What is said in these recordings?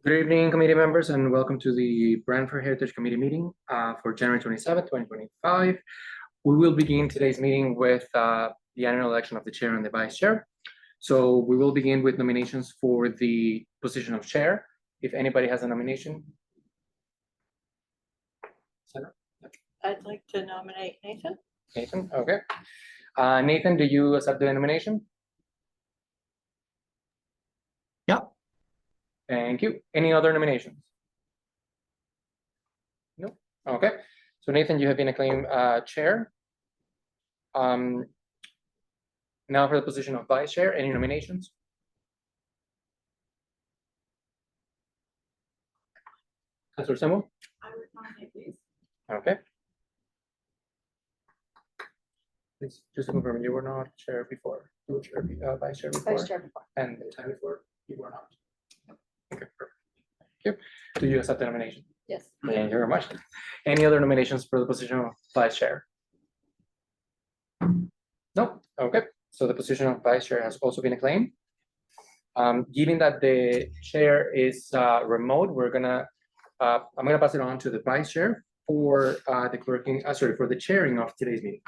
Good evening, committee members, and welcome to the Brantford Heritage Committee meeting for January 27th, 2025. We will begin today's meeting with the annual election of the chair and the vice chair. So we will begin with nominations for the position of chair. If anybody has a nomination. I'd like to nominate Nathan. Nathan, okay. Nathan, do you accept the nomination? Yeah. Thank you. Any other nominations? No. Okay. So Nathan, you have been acclaimed chair. Now for the position of vice chair, any nominations? Councilor Simo? I would nominate you. Okay. Please, just to confirm, you were not chair before. You were chair, vice chair before. Vice chair before. And the time before, you were not. Okay, perfect. Thank you. Do you accept the nomination? Yes. Thank you very much. Any other nominations for the position of vice chair? No. Okay. So the position of vice chair has also been acclaimed. Given that the chair is remote, I'm gonna pass it on to the vice chair for the clerking. For the chairing of today's meeting.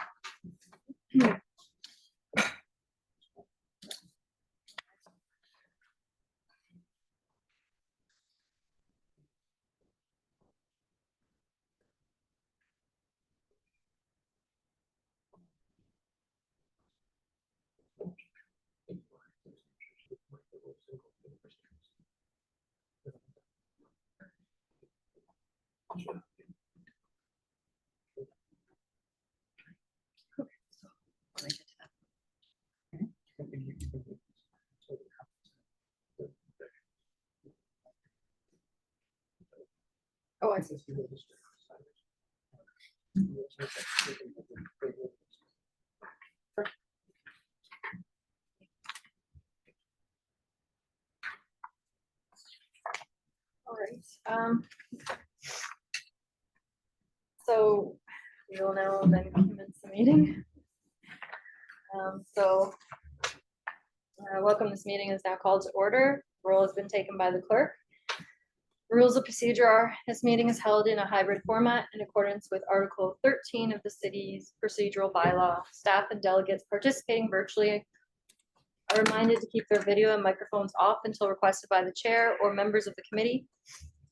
Oh, I see. All right. So we will now then commence the meeting. Welcome. This meeting is now called to order. Roll has been taken by the clerk. Rules of procedure are: this meeting is held in a hybrid format in accordance with Article 13 of the city's procedural bylaw. Staff and delegates participating virtually are reminded to keep their video and microphones off until requested by the chair or members of the committee.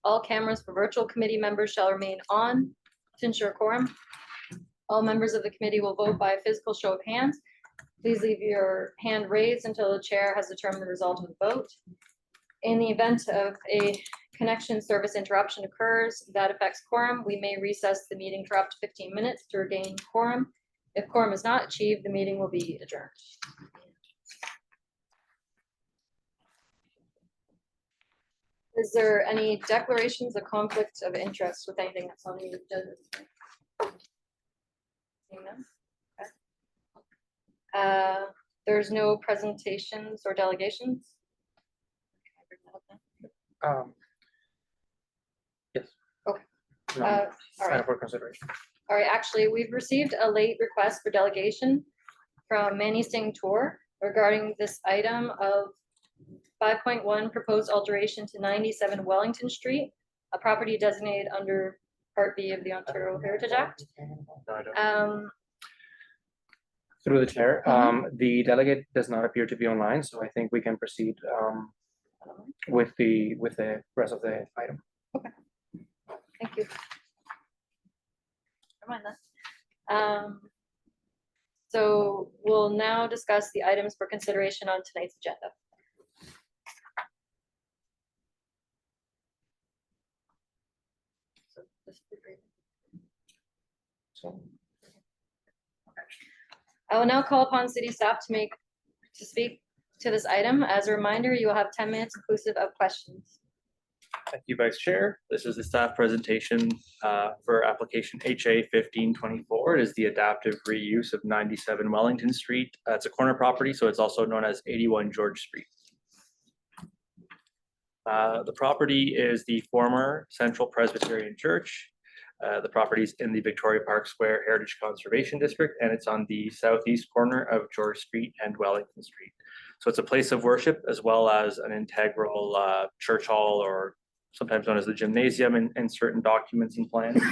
All cameras for virtual committee members shall remain on to ensure quorum. All members of the committee will vote by a physical show of hands. Please leave your hand raised until the chair has determined the result of the vote. In the event of a connection service interruption occurs that affects quorum, we may recess the meeting for up to 15 minutes to regain quorum. If quorum is not achieved, the meeting will be adjourned. Is there any declarations of conflict of interest with anything that's on the agenda? Seeing none? Okay. There's no presentations or delegations? Yes. Okay. No, all right. for consideration. All right, actually, we've received a late request for delegation from Manny Singh Tour regarding this item of 5.1 proposed alteration to 97 Wellington Street, a property designated under Part B of the Ontario Heritage Act. Through the chair, the delegate does not appear to be online, so I think we can proceed with the rest of the item. Okay. Thank you. Never mind that. So we'll now discuss the items for consideration on tonight's agenda. I will now call upon city staff to speak to this item. As a reminder, you will have 10 minutes inclusive of questions. Thank you, Vice Chair. This is the staff presentation for application HA 1524. It is the adaptive reuse of 97 Wellington Street. It's a corner property, so it's also known as 81 George Street. The property is the former Central Presbyterian Church. The property is in the Victoria Park Square Heritage Conservation District, and it's on the southeast corner of George Street and Wellington Street. So it's a place of worship as well as an integral church hall or sometimes known as the gymnasium in certain documents and plans.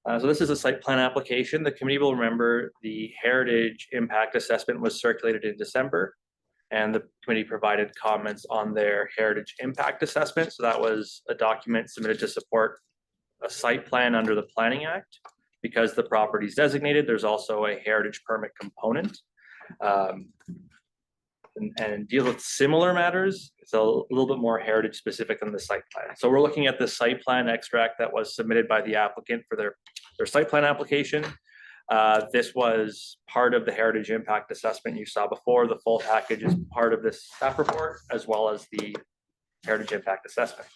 So this is a site plan application. The committee will remember the heritage impact assessment was circulated in December, and the committee provided comments on their heritage impact assessment. So that was a document submitted to support a site plan under the Planning Act. Because the property is designated, there's also a heritage permit component. And deal with similar matters. It's a little bit more heritage specific than the site plan. So we're looking at the site plan extract that was submitted by the applicant for their site plan application. This was part of the heritage impact assessment you saw before. The full package is part of this staff report, as well as the heritage impact assessment.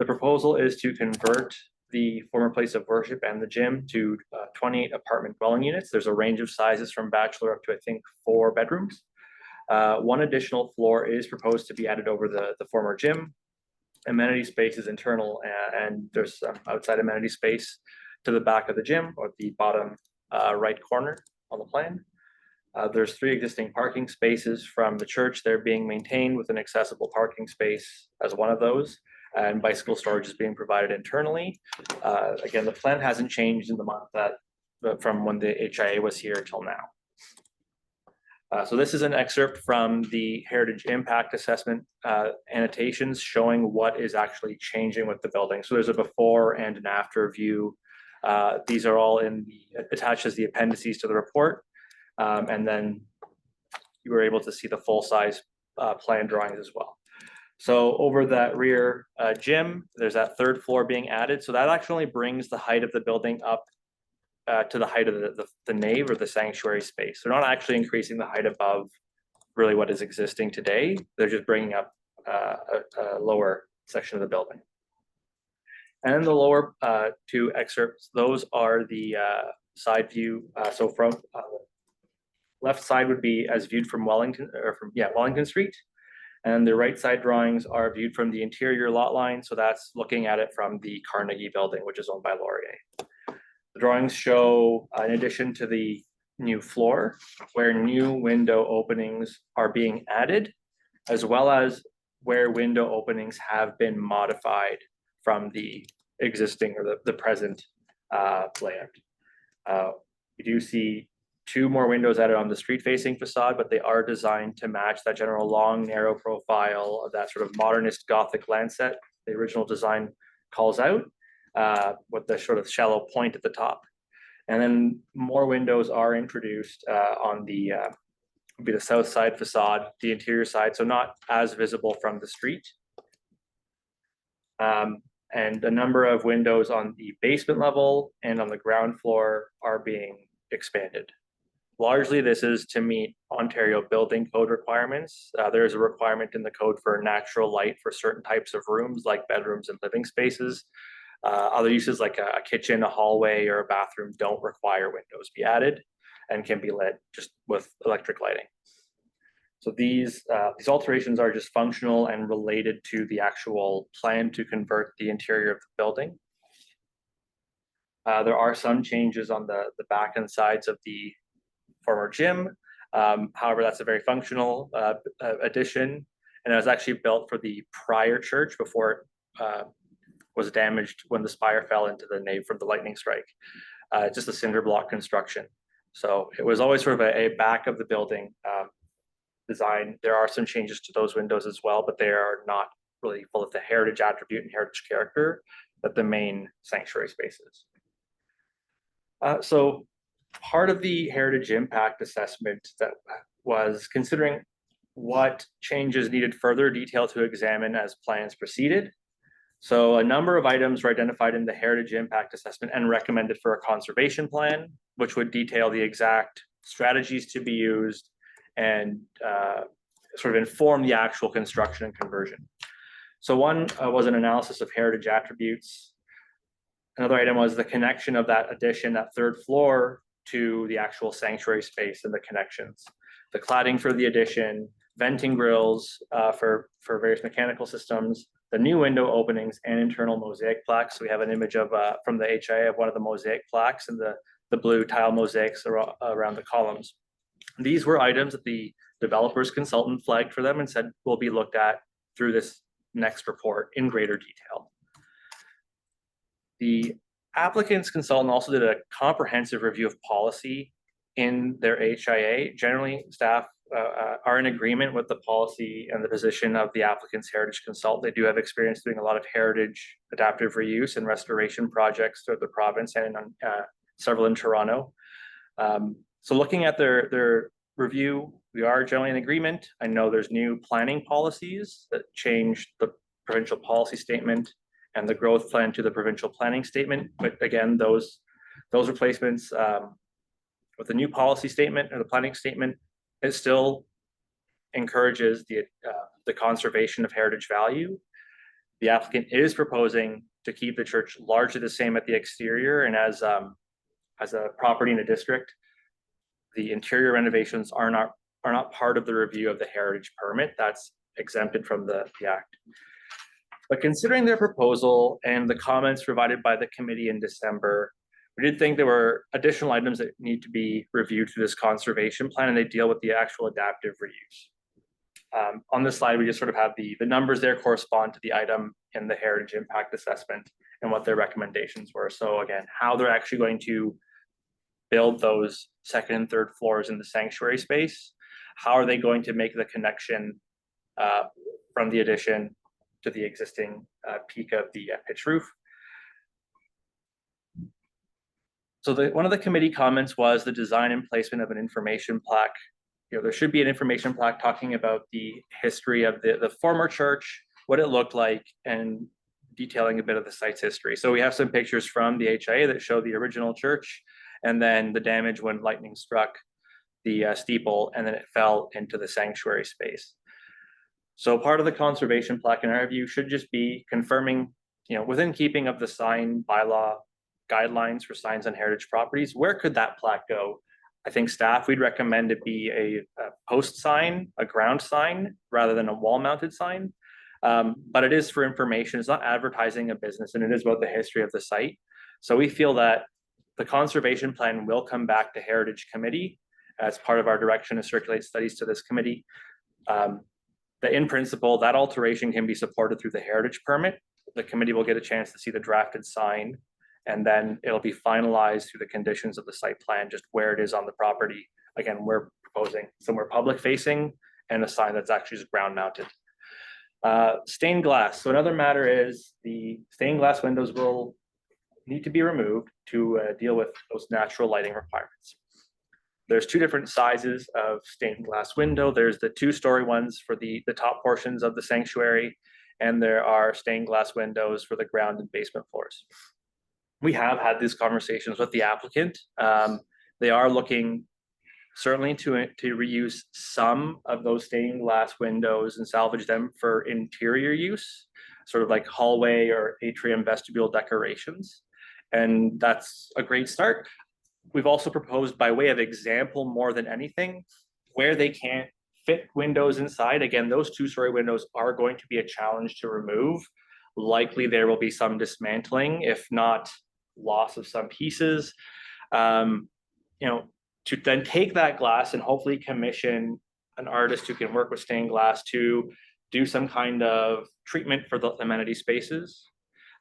The proposal is to convert the former place of worship and the gym to 28 apartment dwelling units. There's a range of sizes from bachelor up to, I think, 4 bedrooms. One additional floor is proposed to be added over the former gym. Amenity space is internal, and there's some outside amenity space to the back of the gym, or the bottom right corner on the plan. There's 3 existing parking spaces from the church. They're being maintained with an accessible parking space as one of those, and bicycle storage is being provided internally. Again, the plan hasn't changed in the month from when the HIA was here till now. So this is an excerpt from the Heritage Impact Assessment annotations showing what is actually changing with the building. So there's a before and an after view. These are all attached as the appendices to the report. And then you were able to see the full-size plan drawings as well. So over that rear gym, there's that 3rd floor being added. So that actually brings the height of the building up to the height of the nave or the sanctuary space. They're not actually increasing the height above really what is existing today. They're just bringing up a lower section of the building. And then the lower 2 excerpts, those are the side view. So from left side would be as viewed from Wellington Street. And the right side drawings are viewed from the interior lot line. So that's looking at it from the Carnegie building, which is owned by Laurier. The drawings show, in addition to the new floor, where new window openings are being added, as well as where window openings have been modified from the existing or the present layout. You do see 2 more windows added on the street-facing facade, but they are designed to match that general long, narrow profile of that sort of modernist Gothic Lancet the original design calls out. With the sort of shallow point at the top. And then more windows are introduced on the south side facade, the interior side, so not as visible from the street. And a number of windows on the basement level and on the ground floor are being expanded. Largely, this is to meet Ontario building code requirements. There is a requirement in the code for natural light for certain types of rooms, like bedrooms and living spaces. Other uses like a kitchen, a hallway, or a bathroom don't require windows be added and can be lit just with electric lighting. So these alterations are just functional and related to the actual plan to convert the interior of the building. There are some changes on the back and sides of the former gym. However, that's a very functional addition, and it was actually built for the prior church before it was damaged when the spire fell into the nave from the lightning strike. Just a cinder block construction. So it was always sort of a back of the building design. There are some changes to those windows as well, but they are not really full of the heritage attribute and heritage character that the main sanctuary space is. So part of the heritage impact assessment that was considering what changes needed further detail to examine as plans proceeded. So a number of items were identified in the heritage impact assessment and recommended for a conservation plan, which would detail the exact strategies to be used and sort of inform the actual construction and conversion. So one was an analysis of heritage attributes. Another item was the connection of that addition, that 3rd floor, to the actual sanctuary space and the connections. The cladding for the addition, venting grills for various mechanical systems, the new window openings, and internal mosaic plaques. So we have an image of from the HIA of one of the mosaic plaques and the blue tile mosaics around the columns. These were items that the developer's consultant flagged for them and said will be looked at through this next report in greater detail. The applicant's consultant also did a comprehensive review of policy in their HIA. Generally, staff are in agreement with the policy and the position of the applicant's heritage consultant. They do have experience doing a lot of heritage adaptive reuse and restoration projects throughout the province and several in Toronto. So looking at their review, we are generally in agreement. I know there's new planning policies that changed the provincial policy statement and the growth plan to the provincial planning statement. But again, those replacements with the new policy statement or the planning statement, it still encourages the conservation of heritage value. The applicant is proposing to keep the church largely the same at the exterior, and as a property in the district, the interior renovations are not part of the review of the heritage permit. That's exempted from the act. But considering their proposal and the comments provided by the committee in December, we did think there were additional items that need to be reviewed through this conservation plan, and they deal with the actual adaptive reuse. On this slide, we just sort of have the numbers there correspond to the item in the heritage impact assessment and what their recommendations were. So again, how they're actually going to build those second and third floors in the sanctuary space. How are they going to make the connection from the addition to the existing peak of the pitch roof? So one of the committee comments was the design and placement of an information plaque. There should be an information plaque talking about the history of the former church, what it looked like, and detailing a bit of the site's history. So we have some pictures from the HIA that show the original church and then the damage when lightning struck the steeple and then it fell into the sanctuary space. So part of the conservation plaque in our view should just be confirming, within keeping of the sign bylaw guidelines for signs on heritage properties, where could that plaque go? I think staff, we'd recommend it be a post sign, a ground sign, rather than a wall mounted sign. But it is for information. It's not advertising a business, and it is about the history of the site. So we feel that the conservation plan will come back to Heritage Committee as part of our direction to circulate studies to this committee. That in principle, that alteration can be supported through the heritage permit. The committee will get a chance to see the drafted sign, and then it'll be finalized through the conditions of the site plan, just where it is on the property. Again, we're proposing somewhere public facing and a sign that's actually just ground mounted. Stained glass. So another matter is the stained glass windows will need to be removed to deal with those natural lighting requirements. There's two different sizes of stained glass window. There's the 2-story ones for the top portions of the sanctuary, and there are stained glass windows for the ground and basement floors. We have had these conversations with the applicant. They are looking certainly to reuse some of those stained glass windows and salvage them for interior use, sort of like hallway or atrium vestibule decorations. And that's a great start. We've also proposed, by way of example more than anything, where they can't fit windows inside. Again, those 2-story windows are going to be a challenge to remove. Likely there will be some dismantling, if not loss of some pieces. To then take that glass and hopefully commission an artist who can work with stained glass to do some kind of treatment for the amenity spaces,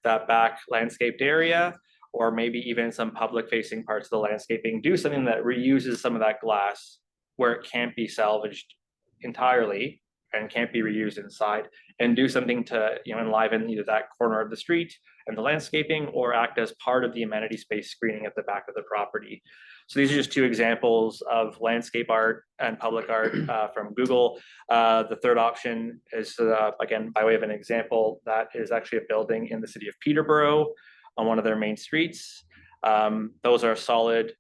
that back landscaped area, or maybe even some public facing parts of the landscaping, do something that reuses some of that glass where it can't be salvaged entirely and can't be reused inside, and do something to enliven either that corner of the street and the landscaping, or act as part of the amenity space screening at the back of the property. So these are just 2 examples of landscape art and public art from Google. The third option is, again, by way of an example, that is actually a building in the city of Peterborough on one of their main streets. Those are solid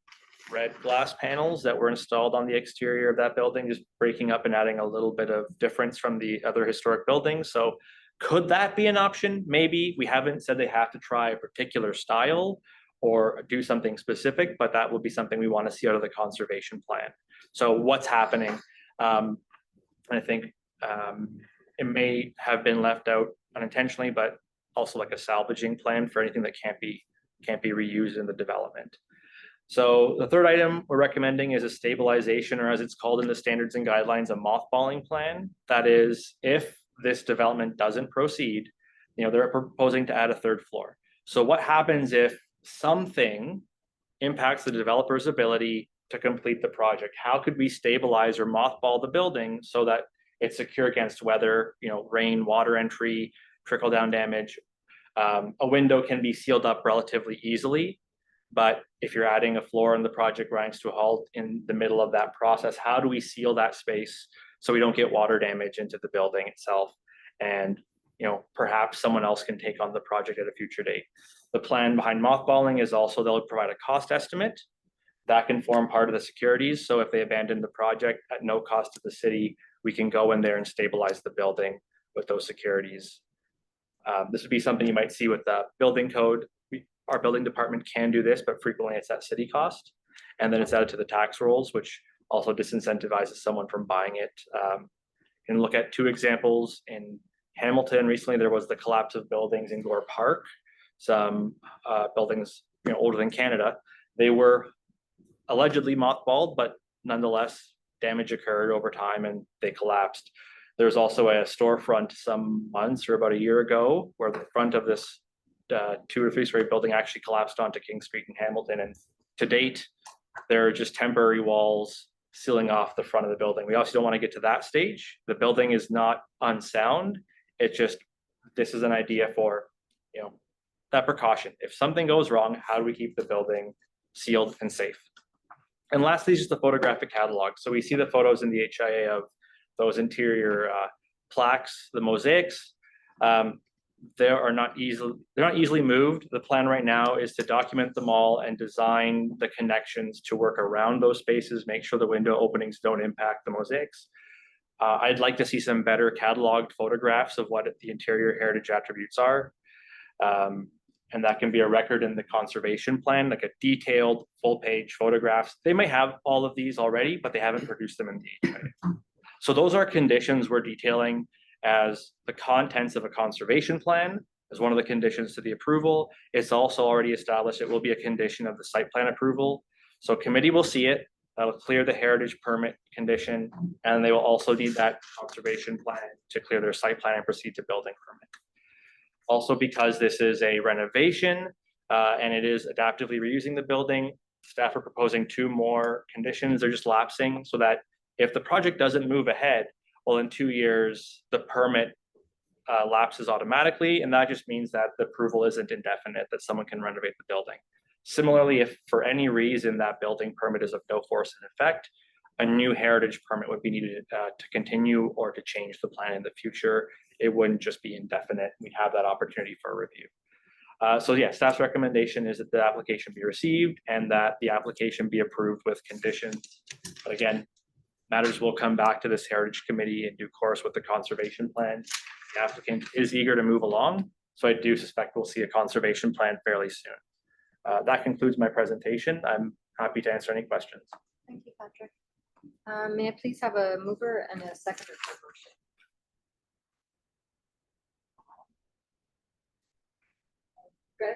red glass panels that were installed on the exterior of that building, just breaking up and adding a little bit of difference from the other historic buildings. So could that be an option? Maybe. We haven't said they have to try a particular style or do something specific, but that would be something we want to see out of the conservation plan. So what's happening? I think it may have been left out unintentionally, but also like a salvaging plan for anything that can't be reused in the development. So the third item we're recommending is a stabilization, or as it's called in the standards and guidelines, a mothballing plan. That is, if this development doesn't proceed, they're proposing to add a third floor. So what happens if something impacts the developer's ability to complete the project? How could we stabilize or mothball the building so that it's secure against weather, rain, water entry, trickle down damage? A window can be sealed up relatively easily, but if you're adding a floor and the project grinds to a halt in the middle of that process, how do we seal that space so we don't get water damage into the building itself? And perhaps someone else can take on the project at a future date. The plan behind mothballing is also they'll provide a cost estimate that can form part of the securities. So if they abandon the project at no cost to the city, we can go in there and stabilize the building with those securities. This would be something you might see with the building code. Our building department can do this, but frequently it's at city cost. And then it's added to the tax rolls, which also disincentivizes someone from buying it. You can look at two examples. In Hamilton, recently there was the collapse of buildings in Gore Park. Some buildings older than Canada. They were allegedly mothballed, but nonetheless damage occurred over time and they collapsed. There's also a storefront some months or about a year ago where the front of this 2 or 3 story building actually collapsed onto King Street in Hamilton. And to date, there are just temporary walls sealing off the front of the building. We also don't want to get to that stage. The building is not unsound. It's just, this is an idea for, that precaution. If something goes wrong, how do we keep the building sealed and safe? And lastly, just the photographic catalog. So we see the photos in the HIA of those interior plaques, the mosaics. They're not easily moved. The plan right now is to document them all and design the connections to work around those spaces, make sure the window openings don't impact the mosaics. I'd like to see some better cataloged photographs of what the interior heritage attributes are. And that can be a record in the conservation plan, like a detailed full-page photographs. They may have all of these already, but they haven't produced them in the HIA. So those are conditions we're detailing as the contents of a conservation plan as one of the conditions to the approval. It's also already established it will be a condition of the site plan approval. So committee will see it. That'll clear the heritage permit condition, and they will also need that conservation plan to clear their site plan and proceed to building permit. Also, because this is a renovation and it is adaptively reusing the building, staff are proposing 2 more conditions. They're just lapsing so that if the project doesn't move ahead, well, in 2 years, the permit lapses automatically. And that just means that the approval isn't indefinite, that someone can renovate the building. Similarly, if for any reason that building permit is of no force in effect, a new heritage permit would be needed to continue or to change the plan in the future. It wouldn't just be indefinite. We'd have that opportunity for review. So yeah, staff's recommendation is that the application be received and that the application be approved with conditions. But again, matters will come back to this heritage committee in due course with the conservation plan. The applicant is eager to move along, so I do suspect we'll see a conservation plan fairly soon. That concludes my presentation. I'm happy to answer any questions. Thank you, Patrick. May I please have a mover and a seconder for the motion? Greg?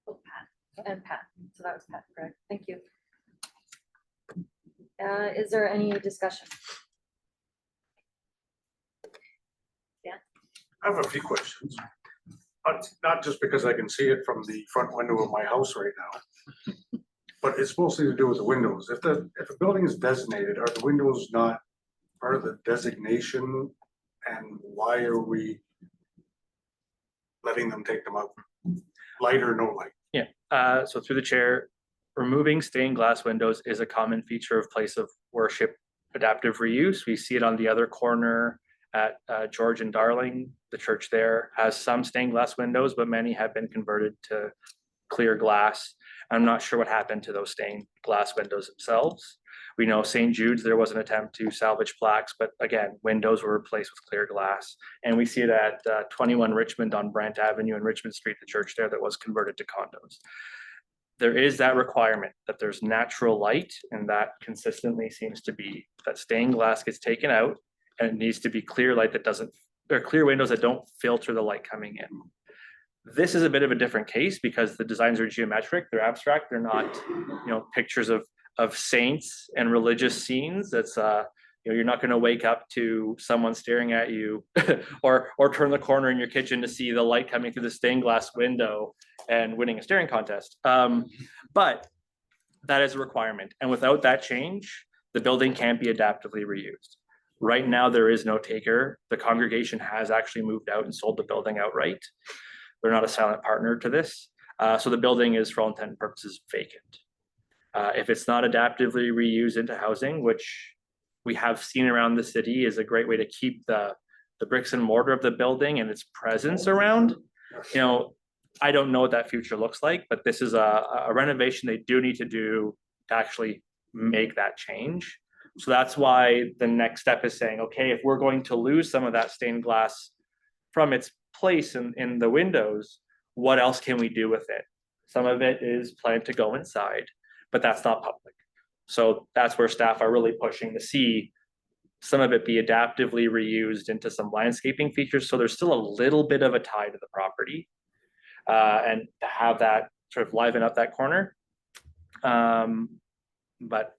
Oh, Pat. And Pat. So that was Pat and Greg. Thank you. Is there any discussion? I have a few questions. Not just because I can see it from the front window of my house right now, but it's mostly to do with the windows. If a building is designated, are the windows not part of the designation? And why are we letting them take them out? Light or no light? Yeah, so through the chair, removing stained glass windows is a common feature of place of worship adaptive reuse. We see it on the other corner at George and Darling. The church there has some stained glass windows, but many have been converted to clear glass. I'm not sure what happened to those stained glass windows themselves. We know St. Jude's, there was an attempt to salvage plaques, but again, windows were replaced with clear glass. And we see it at 21 Richmond on Brant Avenue and Richmond Street, the church there that was converted to condos. There is that requirement that there's natural light, and that consistently seems to be that stained glass gets taken out and it needs to be clear light that doesn't, or clear windows that don't filter the light coming in. This is a bit of a different case because the designs are geometric, they're abstract, they're not, pictures of of saints and religious scenes. That's you're not going to wake up to someone staring at you or turn the corner in your kitchen to see the light coming through the stained glass window and winning a staring contest. But that is a requirement. And without that change, the building can't be adaptively reused. Right now, there is no taker. The congregation has actually moved out and sold the building outright. They're not a silent partner to this. So the building is, for all intent and purposes, vacant. If it's not adaptively reused into housing, which we have seen around the city is a great way to keep the bricks and mortar of the building and its presence around. I don't know what that future looks like, but this is a renovation they do need to do to actually make that change. So that's why the next step is saying, okay, if we're going to lose some of that stained glass from its place in the windows, what else can we do with it? Some of it is planned to go inside, but that's not public. So that's where staff are really pushing to see some of it be adaptively reused into some landscaping features. So there's still a little bit of a tie to the property and to have that sort of liven up that corner. But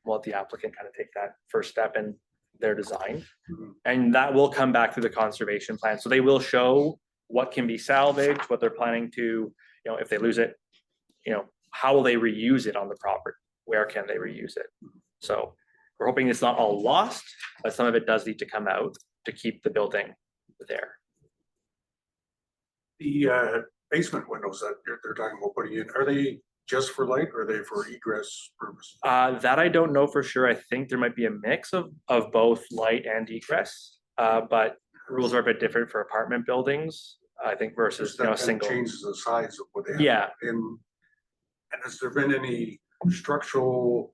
we'll let the applicant kind of take that first step in their design. And that will come back through the conservation plan. So they will show what can be salvaged, what they're planning to, if they lose it, how will they reuse it on the property? Where can they reuse it? So we're hoping it's not all lost, but some of it does need to come out to keep the building there. The basement windows that they're talking about putting in, are they just for light or are they for egress purposes? That I don't know for sure. I think there might be a mix of both light and egress, but rules are a bit different for apartment buildings, I think, versus That single. changes the size of what they have. Yeah. And has there been any structural,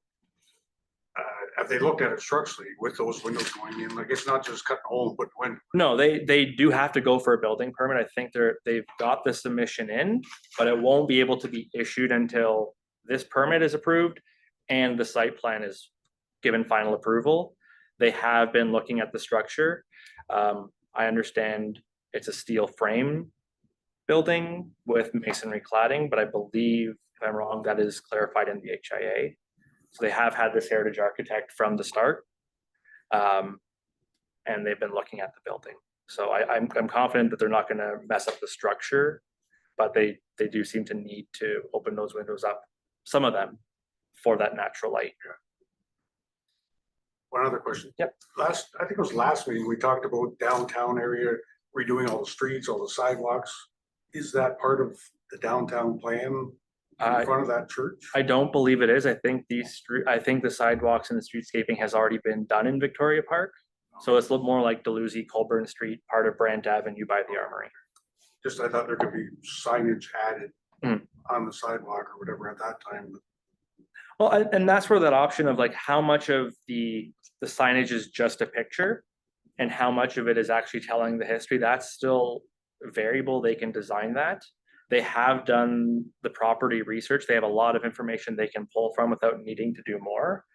have they looked at it structurally with those windows going in? Like, it's not just cutting a hole and putting window. No, they do have to go for a building permit. I think they've got the submission in, but it won't be able to be issued until this permit is approved and the site plan is given final approval. They have been looking at the structure. I understand it's a steel frame building with masonry cladding, but I believe, if I'm wrong, that is clarified in the HIA. So they have had this heritage architect from the start. And they've been looking at the building. So I'm confident that they're not going to mess up the structure, but they do seem to need to open those windows up, some of them, for that natural light. Yeah. One other question. Yep. I think it was last meeting, we talked about downtown area, redoing all the streets, all the sidewalks. Is that part of the downtown plan in front of that church? I don't believe it is. I think the sidewalks and the streetscaping has already been done in Victoria Park. So it's a little more like Dalhousie, Colburn Street, part of Brant Avenue by the Armory. Just, I thought there could be signage added on the sidewalk or whatever at that time. Well, and that's where that option of like how much of the signage is just a picture and how much of it is actually telling the history, that's still variable. They can design that. They have done the property research. They have a lot of information they can pull from without needing to do more.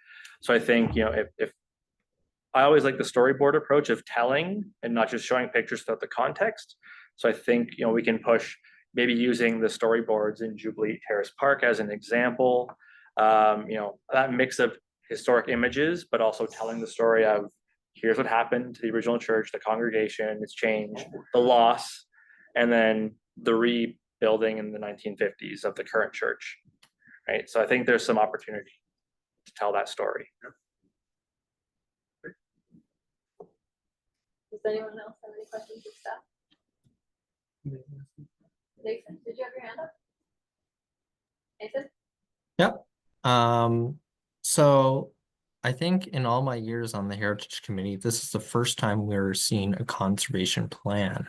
So I think, if I always like the storyboard approach of telling and not just showing pictures without the context. So I think, we can push maybe using the storyboards in Jubilee Terrace Park as an example. That mix of historic images, but also telling the story of here's what happened to the original church, the congregation, its change, the loss, and then the rebuilding in the 1950s of the current church, right? So I think there's some opportunity to tell that story. Does anyone else have any questions of staff? Nathan, did you have your hand up? Nathan? Yep. So I think in all my years on the Heritage Committee, this is the first time we're seeing a conservation plan.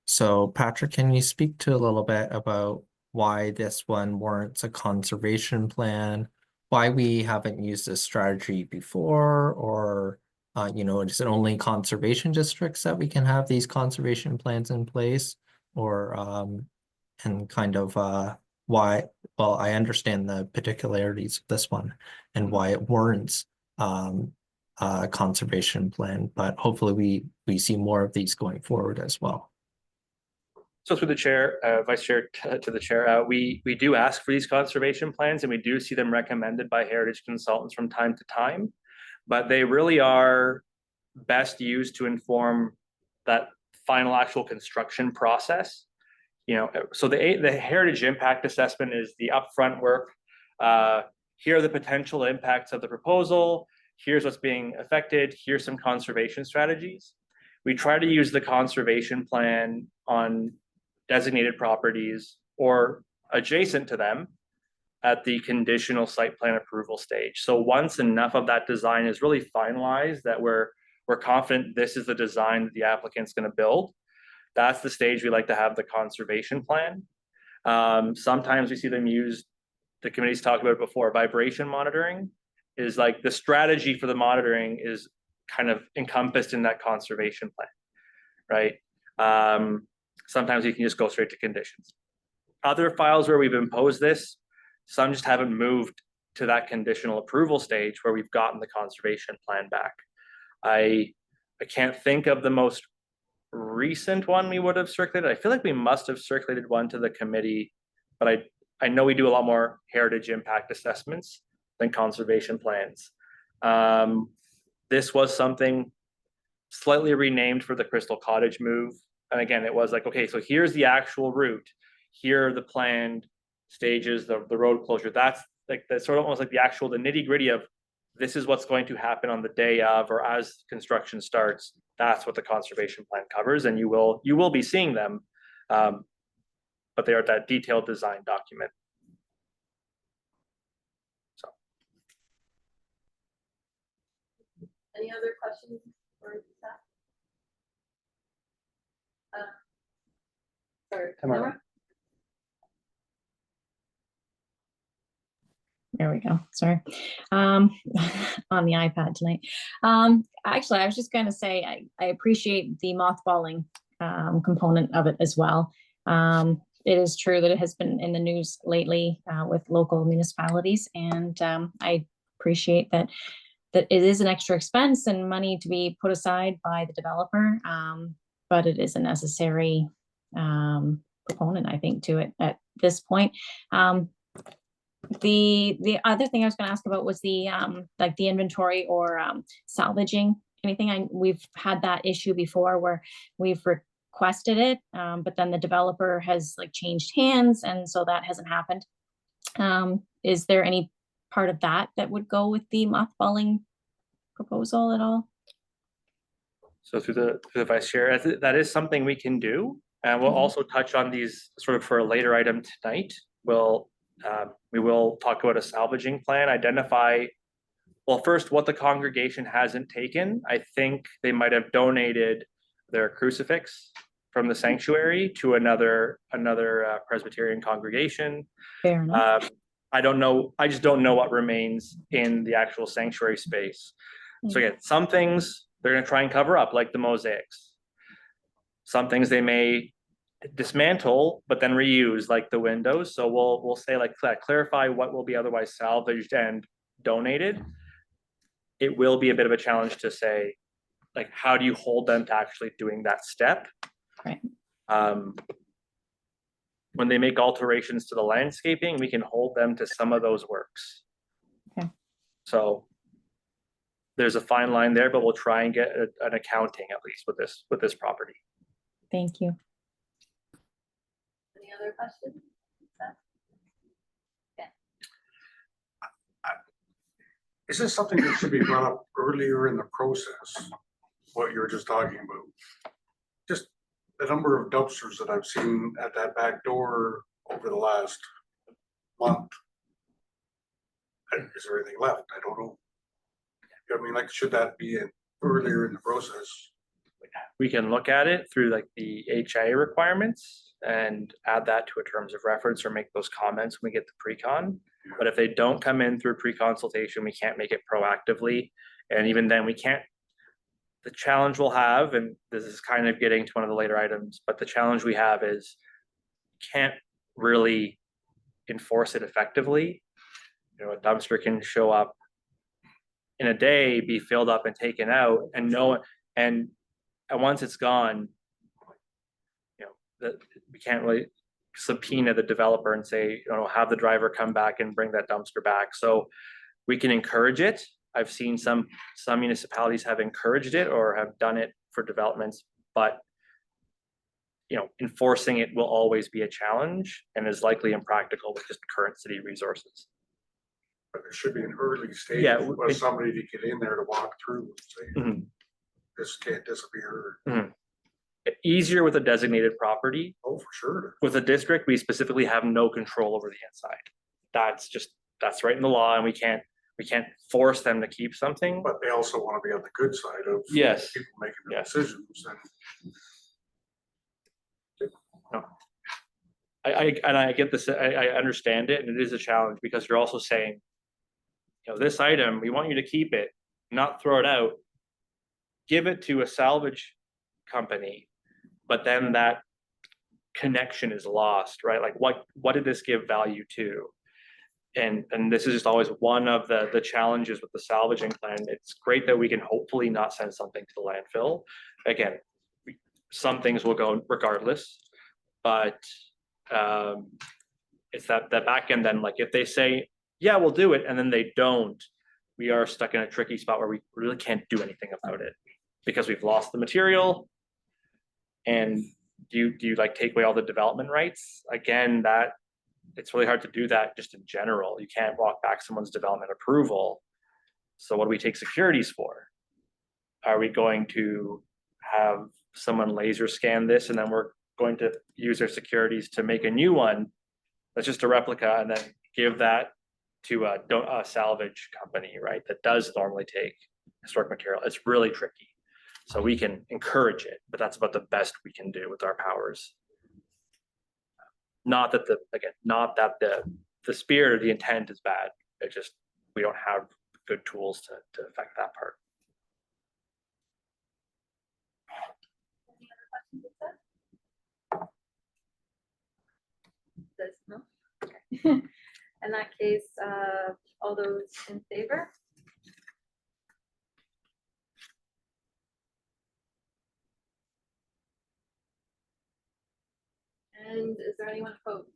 So Patrick, can you speak to a little bit about why this one warrants a conservation plan, why we haven't used this strategy before, or is it only conservation districts that we can have these conservation plans in place, or and kind of why? Well, I understand the particularities of this one and why it warrants a conservation plan, but hopefully we see more of these going forward as well. So through the chair, vice chair to the chair, we do ask for these conservation plans and we do see them recommended by heritage consultants from time to time. But they really are best used to inform that final actual construction process. So the heritage impact assessment is the upfront work. Here are the potential impacts of the proposal. Here's what's being affected. Here's some conservation strategies. We try to use the conservation plan on designated properties or adjacent to them at the conditional site plan approval stage. So once enough of that design is really finalized that we're confident this is the design that the applicant's going to build, that's the stage we like to have the conservation plan. Sometimes we see them used, the committee's talked about it before, vibration monitoring is like the strategy for the monitoring is kind of encompassed in that conservation plan, right? Sometimes you can just go straight to conditions. Other files where we've imposed this, some just haven't moved to that conditional approval stage where we've gotten the conservation plan back. I can't think of the most recent one we would have circulated. I feel like we must have circulated one to the committee, but I know we do a lot more heritage impact assessments than conservation plans. This was something slightly renamed for the Crystal Cottage move. And again, it was like, okay, so here's the actual route. Here are the planned stages, the road closure. That's sort of almost like the nitty gritty of this is what's going to happen on the day of or as construction starts. That's what the conservation plan covers, and you will be seeing them, but they are that detailed design document. So, Any other questions for staff? Sorry, Tamara. There we go. Sorry. On the iPad tonight. Actually, I was just going to say I appreciate the mothballing component of it as well. It is true that it has been in the news lately with local municipalities, and I appreciate that it is an extra expense and money to be put aside by the developer, but it is a necessary proponent, I think, to it at this point. The other thing I was going to ask about was the like the inventory or salvaging anything. We've had that issue before where we've requested it, but then the developer has like changed hands, and so that hasn't happened. Is there any part of that would go with the mothballing proposal at all? So through the vice chair, that is something we can do, and we'll also touch on these sort of for a later item tonight. We will talk about a salvaging plan, identify, well, first what the congregation hasn't taken. I think they might have donated their crucifix from the sanctuary to another Presbyterian congregation. Fair enough. I don't know. I just don't know what remains in the actual sanctuary space. So again, some things they're going to try and cover up, like the mosaics. Some things they may dismantle but then reuse, like the windows. So we'll say like clarify what will be otherwise salvaged and donated. It will be a bit of a challenge to say like how do you hold them to actually doing that step. Right. When they make alterations to the landscaping, we can hold them to some of those works. Okay. So there's a fine line there, but we'll try and get an accounting at least with this property. Thank you. Any other questions? Is this something that should be brought up earlier in the process? What you were just talking about? Just the number of dumpsters that I've seen at that back door over the last month. Is there anything left? I don't know. I mean, like, should that be in earlier in the process? We can look at it through like the HIA requirements and add that to a terms of reference or make those comments when we get the pre-con. But if they don't come in through pre-consultation, we can't make it proactively. And even then we can't, the challenge we'll have, and this is kind of getting to one of the later items, but the challenge we have is can't really enforce it effectively. You know, a dumpster can show up in a day, be filled up and taken out, and once it's gone, you know, that we can't really subpoena the developer and say, have the driver come back and bring that dumpster back. So we can encourage it. I've seen some municipalities have encouraged it or have done it for developments, but enforcing it will always be a challenge and is likely impractical with just current city resources. But there should be an early stage Yeah, where somebody to get in there to walk through and say, Mhm. this can't disappear. Easier with a designated property. Oh, for sure. With a district, we specifically have no control over the inside. That's right in the law, and we can't force them to keep something. But they also want to be on the good side of Yes. people making the Yes. decisions. And I get this, I understand it, and it is a challenge because you're also saying, this item, we want you to keep it, not throw it out. Give it to a salvage company, but then that connection is lost, right? Like what did this give value to? And this is just always one of the challenges with the salvaging plan. It's great that we can hopefully not send something to the landfill. Again, some things will go regardless, but it's that back end then, like if they say, yeah, we'll do it, and then they don't, we are stuck in a tricky spot where we really can't do anything about it because we've lost the material. And do you like take away all the development rights? Again, that it's really hard to do that just in general. You can't walk back someone's development approval. So what do we take securities for? Are we going to have someone laser scan this and then we're going to use their securities to make a new one that's just a replica and then give that to a salvage company, right? That does normally take historic material. It's really tricky. So we can encourage it, but that's about the best we can do with our powers. Not that the spirit or the intent is bad. It just, we don't have good tools to affect that part. Any other questions? No? Okay. In that case, all those in favor? And is there anyone opposed?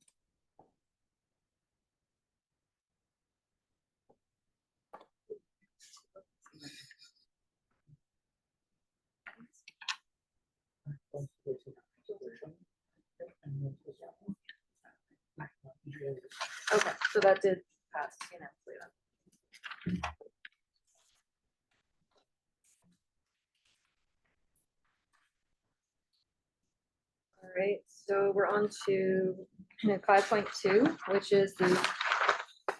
Okay, so that did pass unanimously then. All right, so we're on to 5.2, which is the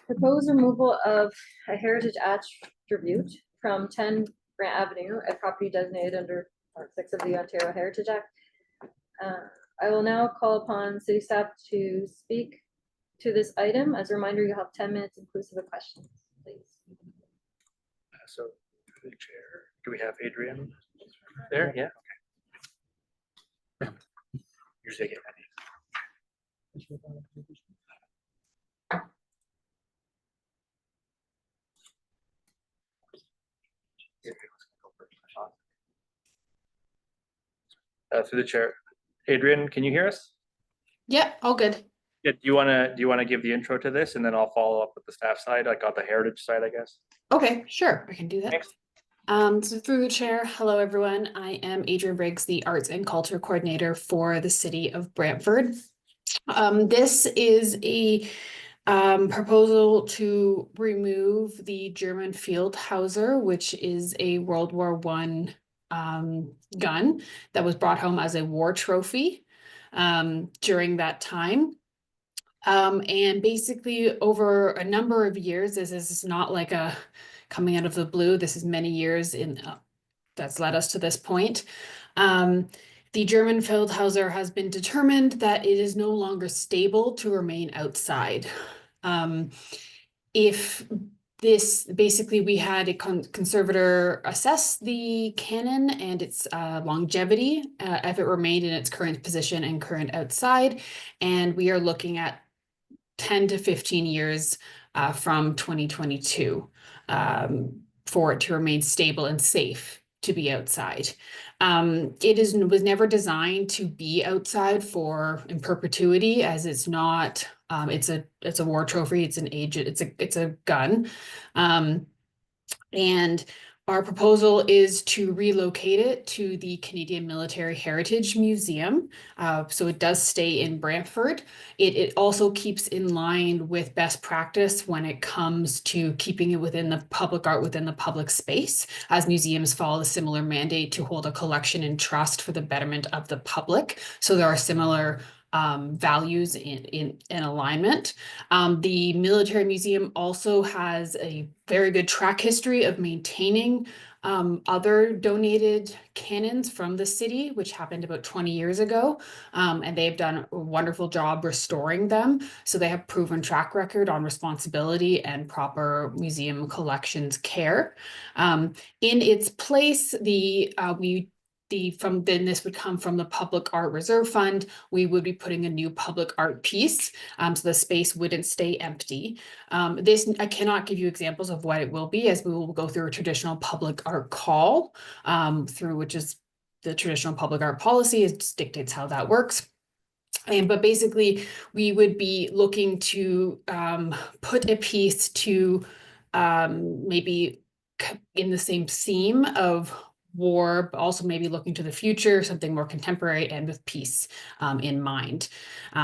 proposed removal of a heritage attribute from 10 Grant Avenue, a property designated under Part 6 of the Ontario Heritage Act. I will now call upon city staff to speak to this item. As a reminder, you have 10 minutes inclusive of questions, please. So the chair, do we have Adrian there? Yeah. Okay. Usually I get through the chair. Adrian, can you hear us? Yeah, all good. Yeah, do you wanna give the intro to this and then I'll follow up with the staff side, like on the heritage side, I guess? Okay, sure, I can do that. Thanks. So through the chair, hello everyone. I am Adrian Briggs, the Arts and Culture Coordinator for the City of Brantford. This is a proposal to remove the German field hauser, which is a World War I gun that was brought home as a war trophy during that time. And basically over a number of years, this is not like a coming out of the blue. This is many years in that's led us to this point. The German Feldhauser has been determined that it is no longer stable to remain outside. If this basically we had a conservator assess the cannon and its longevity if it remained in its current position and current outside, and we are looking at 10 to 15 years from 2022 for it to remain stable and safe to be outside. Was never designed to be outside in perpetuity, as it's not, it's a war trophy, it's a gun. And our proposal is to relocate it to the Canadian Military Heritage Museum. So it does stay in Brantford. It also keeps in line with best practice when it comes to keeping it within the public art, within the public space, as museums follow a similar mandate to hold a collection in trust for the betterment of the public. So there are similar values in alignment. The military museum also has a very good track history of maintaining other donated cannons from the city, which happened about 20 years ago. And they've done a wonderful job restoring them. So they have proven track record on responsibility and proper museum collections care. In its place, this would come from the Public Art Reserve Fund. We would be putting a new public art piece, so the space wouldn't stay empty. I cannot give you examples of what it will be, as we will go through a traditional public art call, which is the traditional public art policy. It dictates how that works. But basically, we would be looking to put a piece to maybe in the same theme of war, but also maybe looking to the future, something more contemporary and with peace in mind.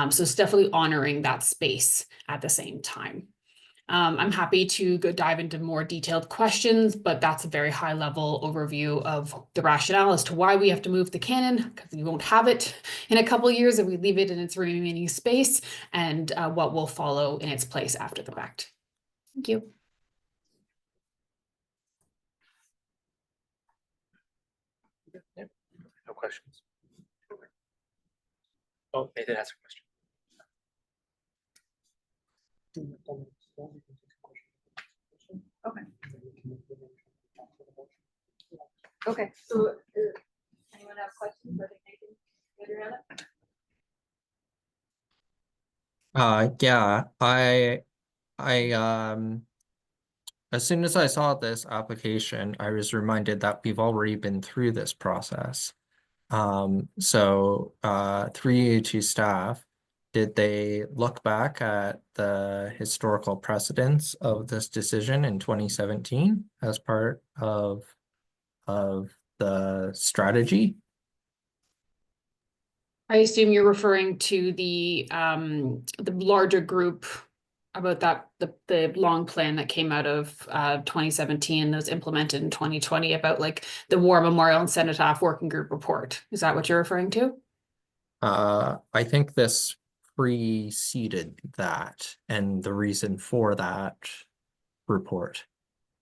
So it's definitely honoring that space at the same time. I'm happy to go dive into more detailed questions, but that's a very high level overview of the rationale as to why we have to move the cannon, because we won't have it in a couple of years if we leave it in its remaining space, and what will follow in its place after the fact. Thank you. No questions. Oh, Nathan has a question. Okay, so anyone have questions? I think Nathan, you had your hand up? Yeah, as soon as I saw this application, I was reminded that we've already been through this process. So through you to staff, did they look back at the historical precedents of this decision in 2017 as part of the strategy? I assume you're referring to the larger group about the long plan that came out of 2017 that was implemented in 2020 about like the War Memorial and Cenotaph Working Group report. Is that what you're referring to? I think this preceded that and the reason for that report.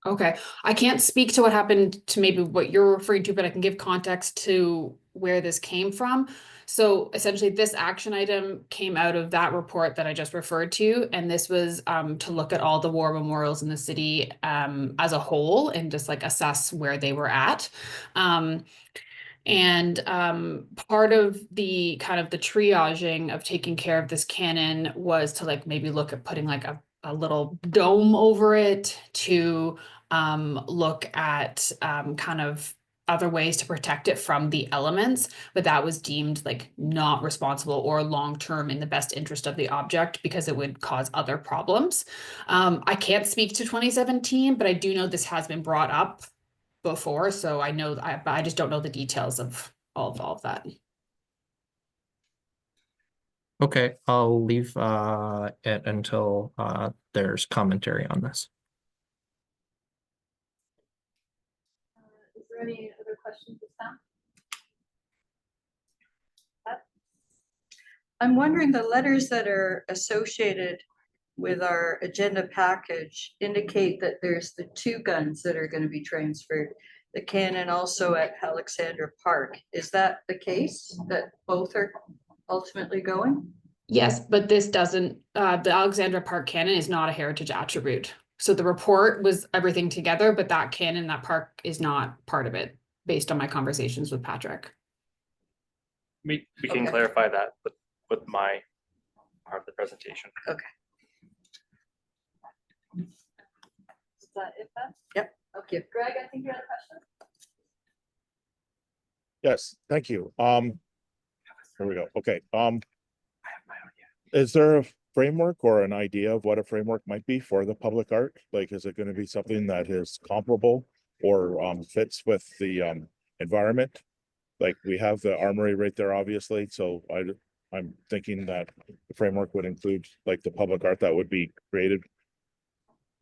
Okay, I can't speak to what happened to maybe what you're referring to, but I can give context to where this came from. So essentially, this action item came out of that report that I just referred to, and this was to look at all the war memorials in the city as a whole and just like assess where they were at. And part of the kind of the triaging of taking care of this cannon was to like maybe look at putting like a little dome over it, to look at kind of other ways to protect it from the elements, but that was deemed like not responsible or long-term in the best interest of the object because it would cause other problems. I can't speak to 2017, but I do know this has been brought up before, so I know I just don't know the details of all of that. Okay, I'll leave it until there's commentary on this. Is there any other questions this time? I'm wondering, the letters that are associated with our agenda package indicate that there's the two guns that are going to be transferred, the cannon also at Alexandra Park. Is that the case, that both are ultimately going? Yes, but this doesn't, the Alexandra Park cannon is not a heritage attribute. So the report was everything together, but that cannon, that park is not part of it, based on my conversations with Patrick. We can Okay. clarify that with my part of the presentation. Okay. Is that it then? Yep. Okay, Greg, I think you had a question. Yes, thank you. Here we go. Okay, is there a framework or an idea of what a framework might be for the public art? Like, is it gonna be something that is comparable or fits with the environment? Like, we have the armory right there, obviously, so I'm thinking that the framework would include, like, the public art that would be created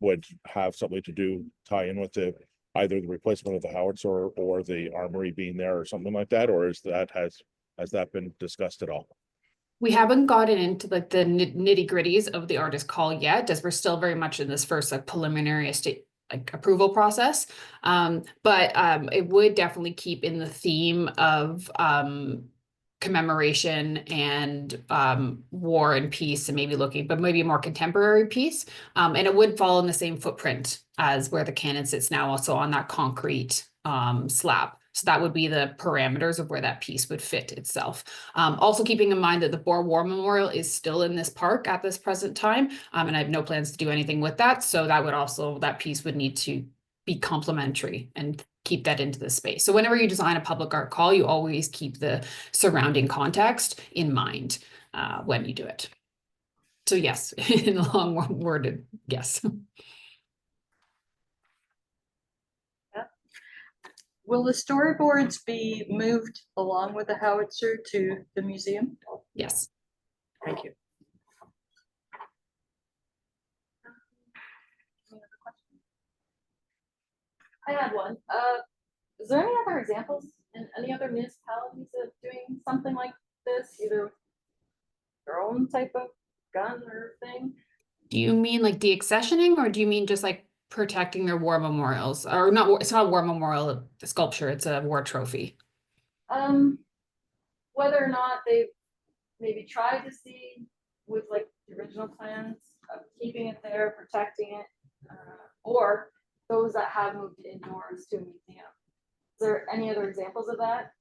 would have something to do, tie in with the either the replacement of the howitzer or the armory being there or something like that, or has that been discussed at all? We haven't gotten into like the nitty gritties of the artist call yet, as we're still very much in this first like preliminary estate like approval process. But it would definitely keep in the theme of commemoration and war and peace, and maybe looking, but maybe a more contemporary piece. And it would fall in the same footprint as where the cannon sits now, also on that concrete slab. So that would be the parameters of where that piece would fit itself. Also keeping in mind that the Boer War Memorial is still in this park at this present time, and I have no plans to do anything with that. So that would also, that piece would need to be complementary and keep that into the space. So whenever you design a public art call, you always keep the surrounding context in mind when you do it. So yes, in a long worded, yes. Will the storyboards be moved along with the howitzer to the museum? Yes. Thank you. I had one. Is there any other examples in any other municipalities of doing something like this, either their own type of gun or thing? Do you mean like deaccessioning, or do you mean just like protecting their war memorials? Or not, it's not a war memorial sculpture, it's a war trophy. Whether or not they maybe tried to see with like the original plans of keeping it there, protecting it, or those that have moved indoors to a museum. Is there any other examples of that?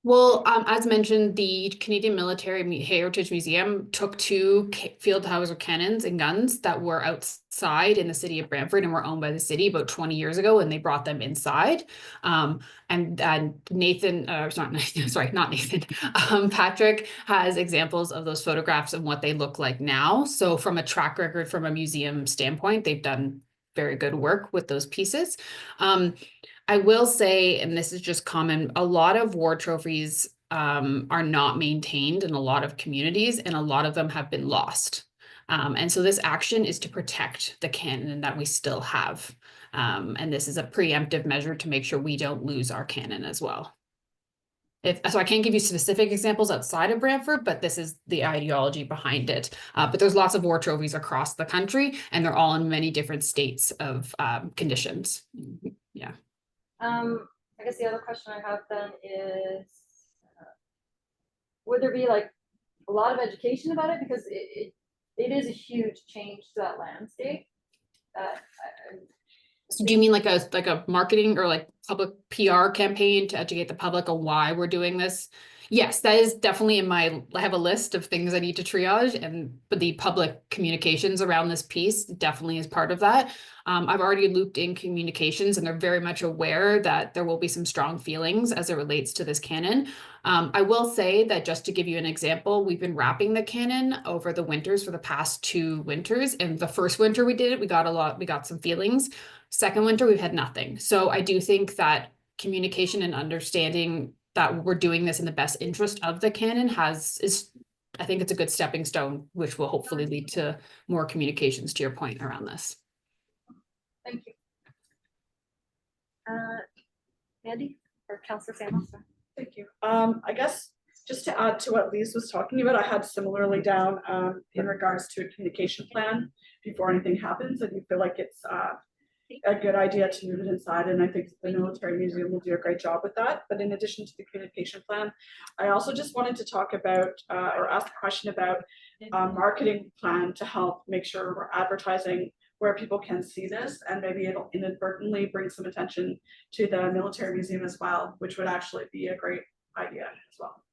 Well, as mentioned, the Canadian Military Heritage Museum took two field howitzer cannons and guns that were outside in the city of Brantford and were owned by the city about 20 years ago, and they brought them inside. And Nathan, sorry, not Nathan, Patrick has examples of those photographs and what they look like now. So from a track record, from a museum standpoint, they've done very good work with those pieces. I will say, and this is just common, a lot of war trophies are not maintained in a lot of communities, and a lot of them have been lost. And so this action is to protect the cannon that we still have. And this is a preemptive measure to make sure we don't lose our cannon as well. So I can't give you specific examples outside of Brantford, but this is the ideology behind it. But there's lots of war trophies across the country, and they're all in many different states of conditions. Yeah. I guess the other question I have then is, would there be like a lot of education about it? Because it is a huge change to that landscape. So do you mean like a marketing or like public PR campaign to educate the public on why we're doing this? Yes, that is definitely I have a list of things I need to triage, but the public communications around this piece definitely is part of that. I've already looped in communications, and they're very much aware that there will be some strong feelings as it relates to this cannon. I will say that, just to give you an example, we've been wrapping the cannon over the winters for the past 2 winters. And the first winter we did it, we got some feelings. Second winter, we've had nothing. So I do think that communication and understanding that we're doing this in the best interest of the cannon I think it's a good stepping stone, which will hopefully lead to more communications, to your point around this. Thank you. Andy or Councillor Samuels? Thank you. I guess just to add to what Lise was talking about, I had similarly down in regards to a communication plan before anything happens, and you feel like it's a good idea to move it inside, and I think the military museum will do a great job with that. But in addition to the communication plan, I also just wanted to talk about or ask a question about a marketing plan to help make sure we're advertising where people can see this, and maybe it'll inadvertently bring some attention to the military museum as well, which would actually be a great idea as well.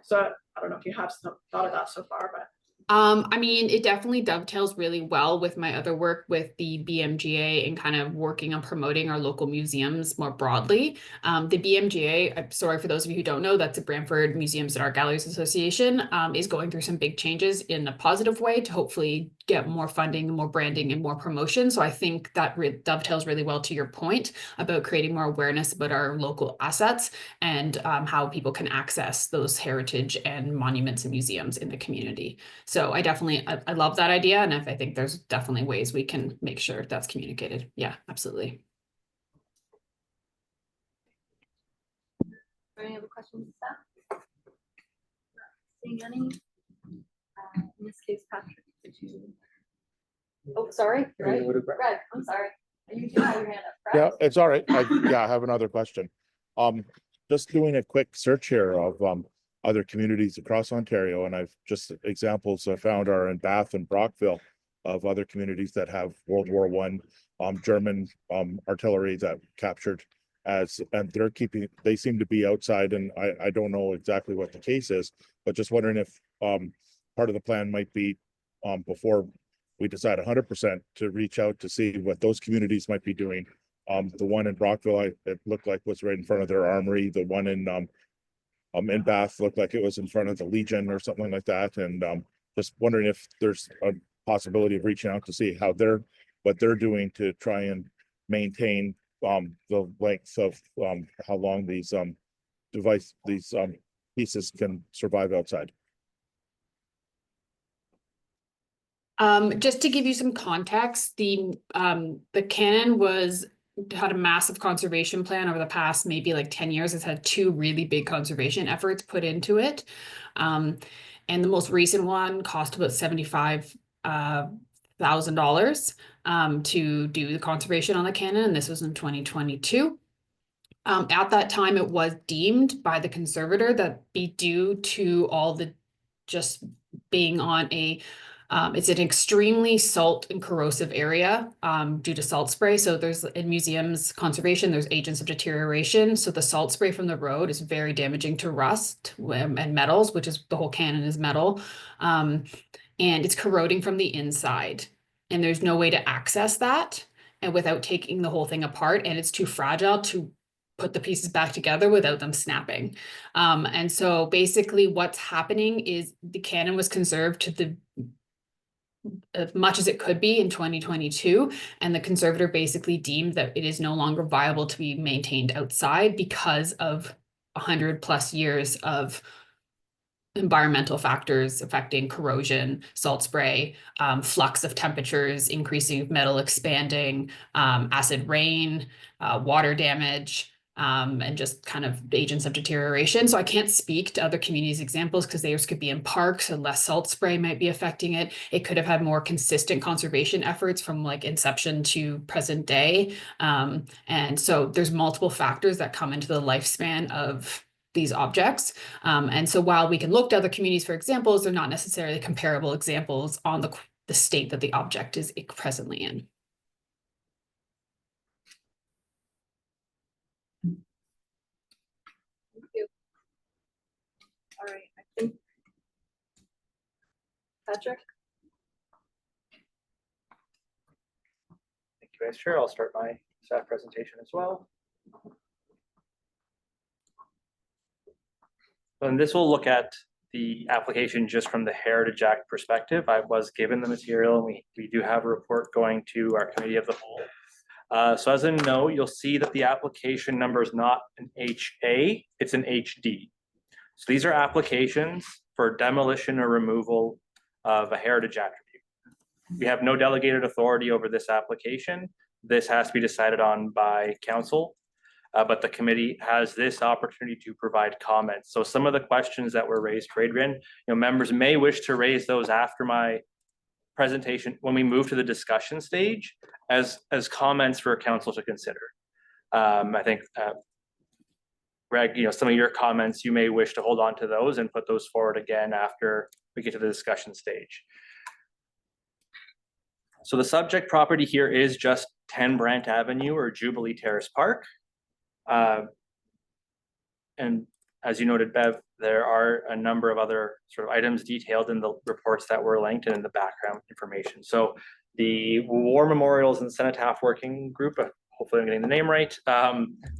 So I don't know if you have thought of that so far, but I mean, it definitely dovetails really well with my other work with the BMGA and kind of working on promoting our local museums more broadly. The BMGA, I'm sorry for those of you who don't know, that's the Brantford Museums and Art Galleries Association, is going through some big changes in a positive way to hopefully get more funding, more branding, and more promotion. So I think that dovetails really well to your point about creating more awareness about our local assets and how people can access those heritage and monuments and museums in the community. So I love that idea. And I think there's definitely ways we can make sure that's communicated. Yeah, absolutely. Any other questions, staff? Seeing any? In this case, Patrick, did you? Oh, sorry, Greg, I'm sorry. You do have your hand up, Yeah, correct? it's all right. I have another question. Just doing a quick search here of other communities across Ontario, and I've just examples I found are in Bath and Brockville of other communities that have World War I German artillery that captured and they seem to be outside, and I don't know exactly what the case is, but just wondering if part of the plan might be before we decide 100% to reach out to see what those communities might be doing. The one in Brockville, it looked like was right in front of their armory. The one in Bath looked like it was in front of the Legion or something like that. And just wondering if there's a possibility of reaching out to see what they're doing to try and maintain the length of how long these pieces can survive outside. Just to give you some context, the cannon had a massive conservation plan over the past maybe like 10 years. It's had 2 really big conservation efforts put into it. And the most recent one cost about $75,000 to do the conservation on the cannon, and this was in 2022. At that time, it was deemed by the conservator that be due to all the just being on it's an extremely salt and corrosive area due to salt spray. So there's in museums conservation, there's agents of deterioration. So the salt spray from the road is very damaging to rust and metals, which is the whole cannon is metal. And it's corroding from the inside. And there's no way to access that and without taking the whole thing apart. And it's too fragile to put the pieces back together without them snapping. And so basically what's happening is the cannon was conserved to as much as it could be in 2022, and the conservator basically deemed that it is no longer viable to be maintained outside because of 100+ years of environmental factors affecting corrosion, salt spray, flux of temperatures, increasing of metal expanding, acid rain, water damage, and just kind of agents of deterioration. So I can't speak to other communities' examples because theirs could be in parks and less salt spray might be affecting it. It could have had more consistent conservation efforts from like inception to present day. And so there's multiple factors that come into the lifespan of these objects. And so while we can look to other communities for examples, they're not necessarily comparable examples on the state that the object is presently in. Thank you. All right, I think. Patrick? Thank you, Vice Chair. I'll start my staff presentation as well. And this will look at the application just from the Heritage Act perspective. I was given the material, and we do have a report going to our committee of the whole. So as a note, you'll see that the application number is not an HA, it's an HD. So these are applications for demolition or removal of a heritage attribute. We have no delegated authority over this application. This has to be decided on by council. But the committee has this opportunity to provide comments. So some of the questions that were raised for Adrian, members may wish to raise those after my presentation when we move to the discussion stage as comments for council to consider. I think, Greg, some of your comments, you may wish to hold on to those and put those forward again after we get to the discussion stage. So the subject property here is just 10 Brant Avenue or Jubilee Terrace Park. And as you noted, Bev, There are a number of other sort of items detailed in the reports that were linked and in the background information. So the War Memorials and Cenotaph Working Group, hopefully I'm getting the name right,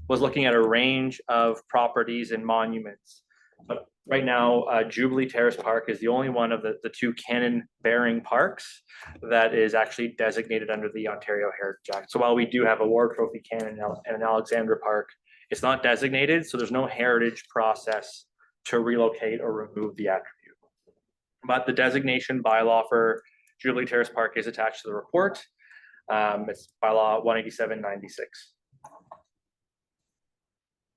was looking at a range of properties and monuments. But right now, Jubilee Terrace Park is the only one of the two cannon-bearing parks that is actually designated under the Ontario Heritage Act. So while we do have a War Trophy cannon in Alexandra Park, it's not designated, so there's no heritage process to relocate or remove the attribute. But the designation bylaw for Jubilee Terrace Park is attached to the report. It's bylaw 18796.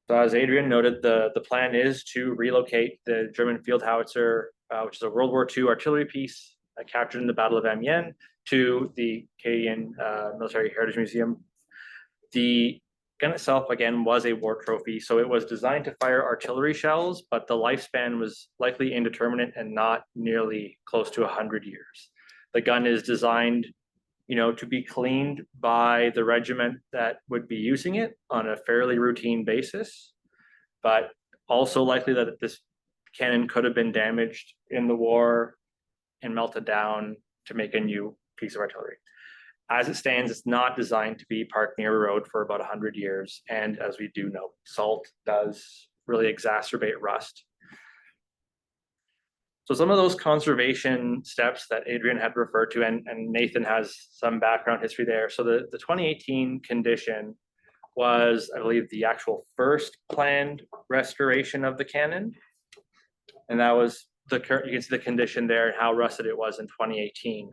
So as Adrian noted, the plan is to relocate the German field howitzer, which is a World War II artillery piece captured in the Battle of Amiens, to the Canadian Military Heritage Museum. The gun itself, again, was a war trophy, so it was designed to fire artillery shells, but the lifespan was likely indeterminate and not nearly close to 100 years. The gun is designed, to be cleaned by the regiment that would be using it on a fairly routine basis, but also likely that this cannon could have been damaged in the war and melted down to make a new piece of artillery. As it stands, it's not designed to be parked near a road for about 100 years. And as we do know, salt does really exacerbate rust. So some of those conservation steps that Adrian had referred to, and Nathan has some background history there. So the 2018 condition was, I believe, the actual first planned restoration of the cannon. And that was you can see the condition there and how rusted it was in 2018.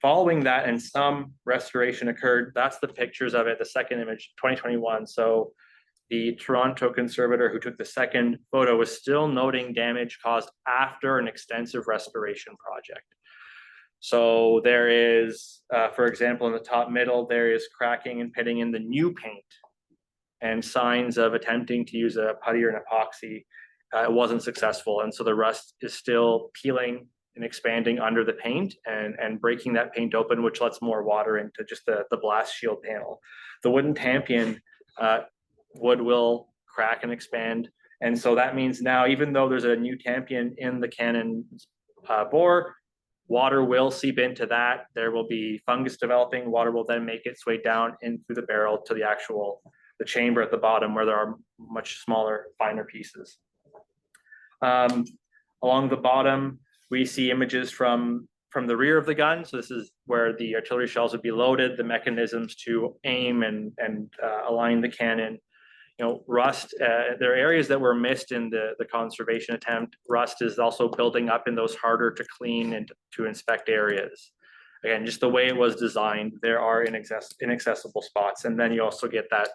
Following that, and some restoration occurred. That's the pictures of it, the second image, 2021. So the Toronto conservator who took the second photo was still noting damage caused after an extensive restoration project. So there is, for example, in the top middle, there is cracking and pitting in the new paint and signs of attempting to use a putty or an epoxy. It wasn't successful. And so the rust is still peeling and expanding under the paint and breaking that paint open, which lets more water into just the blast shield panel. The wooden tampion, wood will crack and expand. And so that means now, even though there's a new tampion in the cannon bore, water will seep into that. There will be fungus developing. Water will then make its way down in through the barrel to the chamber at the bottom, where there are much smaller, finer pieces. Along the bottom, we see images from the rear of the gun. So this is where the artillery shells would be loaded, the mechanisms to aim and align the cannon. Rust, there are areas that were missed in the conservation attempt. Rust is also building up in those harder to clean and to inspect areas. Again, just the way it was designed, there are inaccessible spots. And then you also get that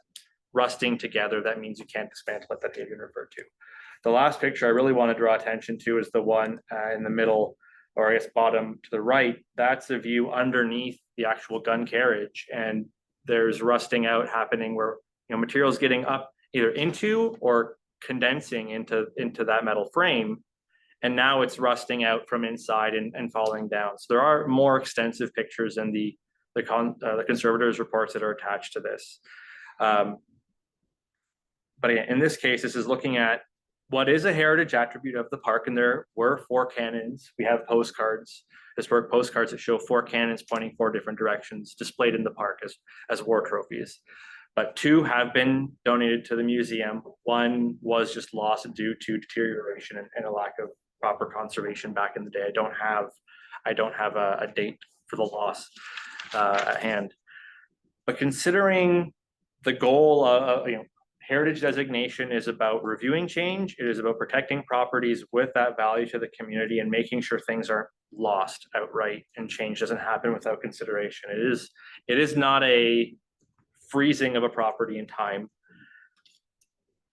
rusting together. That means you can't dismantle it, that Adrian referred to. The last picture I really want to draw attention to is the one in the middle, or I guess bottom to the right. That's a view underneath the actual gun carriage. And there's rusting out happening where material is getting up either into or condensing into that metal frame. And now it's rusting out from inside and falling down. So there are more extensive pictures in the conservators' reports that are attached to this. But again, in this case, this is looking at what is a heritage attribute of the park, and there were 4 cannons. We have postcards, historic postcards that show 4 cannons pointing 4 different directions displayed in the park as war trophies. But 2 have been donated to the museum. 1 was just lost due to deterioration and a lack of proper conservation back in the day. I don't have a date for the loss at hand. But considering the goal of heritage designation is about reviewing change. It is about protecting properties with that value to the community and making sure things aren't lost outright and change doesn't happen without consideration. It is not a freezing of a property in time.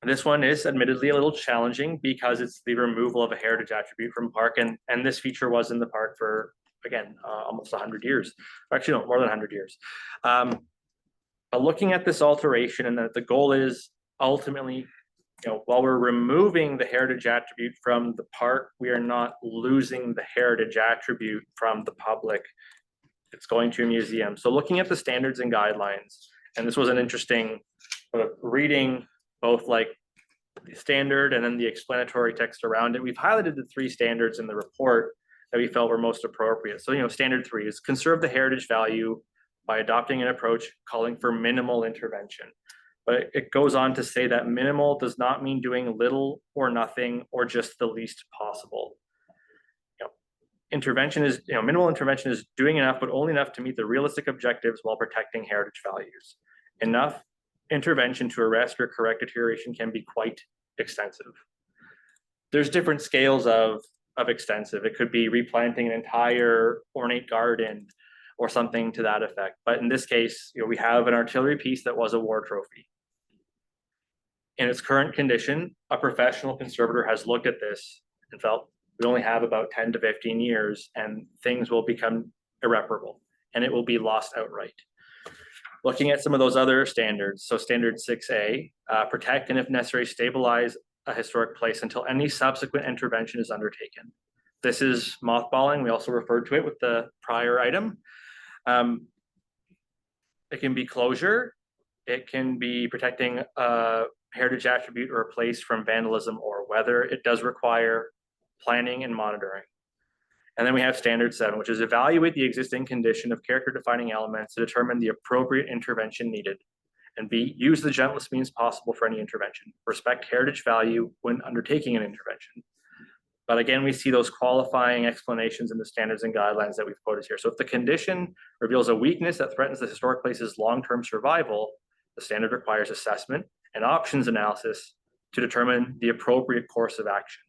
This one is admittedly a little challenging because it's the removal of a heritage attribute from park, and this feature was in the park for, again, almost 100 years. Actually, no, more than 100 years. But looking at this alteration, and the goal is ultimately, while we're removing the heritage attribute from the park, we are not losing the heritage attribute from the public. It's going to a museum. So looking at the standards and guidelines, and this was an interesting reading, both like the standard and then the explanatory text around it. We've highlighted the 3 standards in the report that we felt were most appropriate. So, standard 3 is conserve the heritage value by adopting an approach calling for minimal intervention. But it goes on to say that minimal does not mean doing little or nothing or just the least possible. Intervention is, minimal intervention is doing enough, but only enough to meet the realistic objectives while protecting heritage values. Enough intervention to arrest or correct deterioration can be quite extensive. There's different scales of extensive. It could be replanting an entire ornate garden or something to that effect. But in this case, we have an artillery piece that was a war trophy. In its current condition, a professional conservator has looked at this and felt we only have about 10 to 15 years and things will become irreparable and it will be lost outright. Looking at some of those other standards, so standard 6A, protect and if necessary, stabilize a historic place until any subsequent intervention is undertaken. This is mothballing. We also referred to it with the prior item. It can be closure. It can be protecting a heritage attribute or a place from vandalism or weather. It does require planning and monitoring. And then we have standard 7, which is evaluate the existing condition of character defining elements to determine the appropriate intervention needed. And B, use the gentlest means possible for any intervention. Respect heritage value when undertaking an intervention. But again, we see those qualifying explanations in the standards and guidelines that we've quoted here. So if the condition reveals a weakness that threatens the historic place's long-term survival, the standard requires assessment and options analysis to determine the appropriate course of action.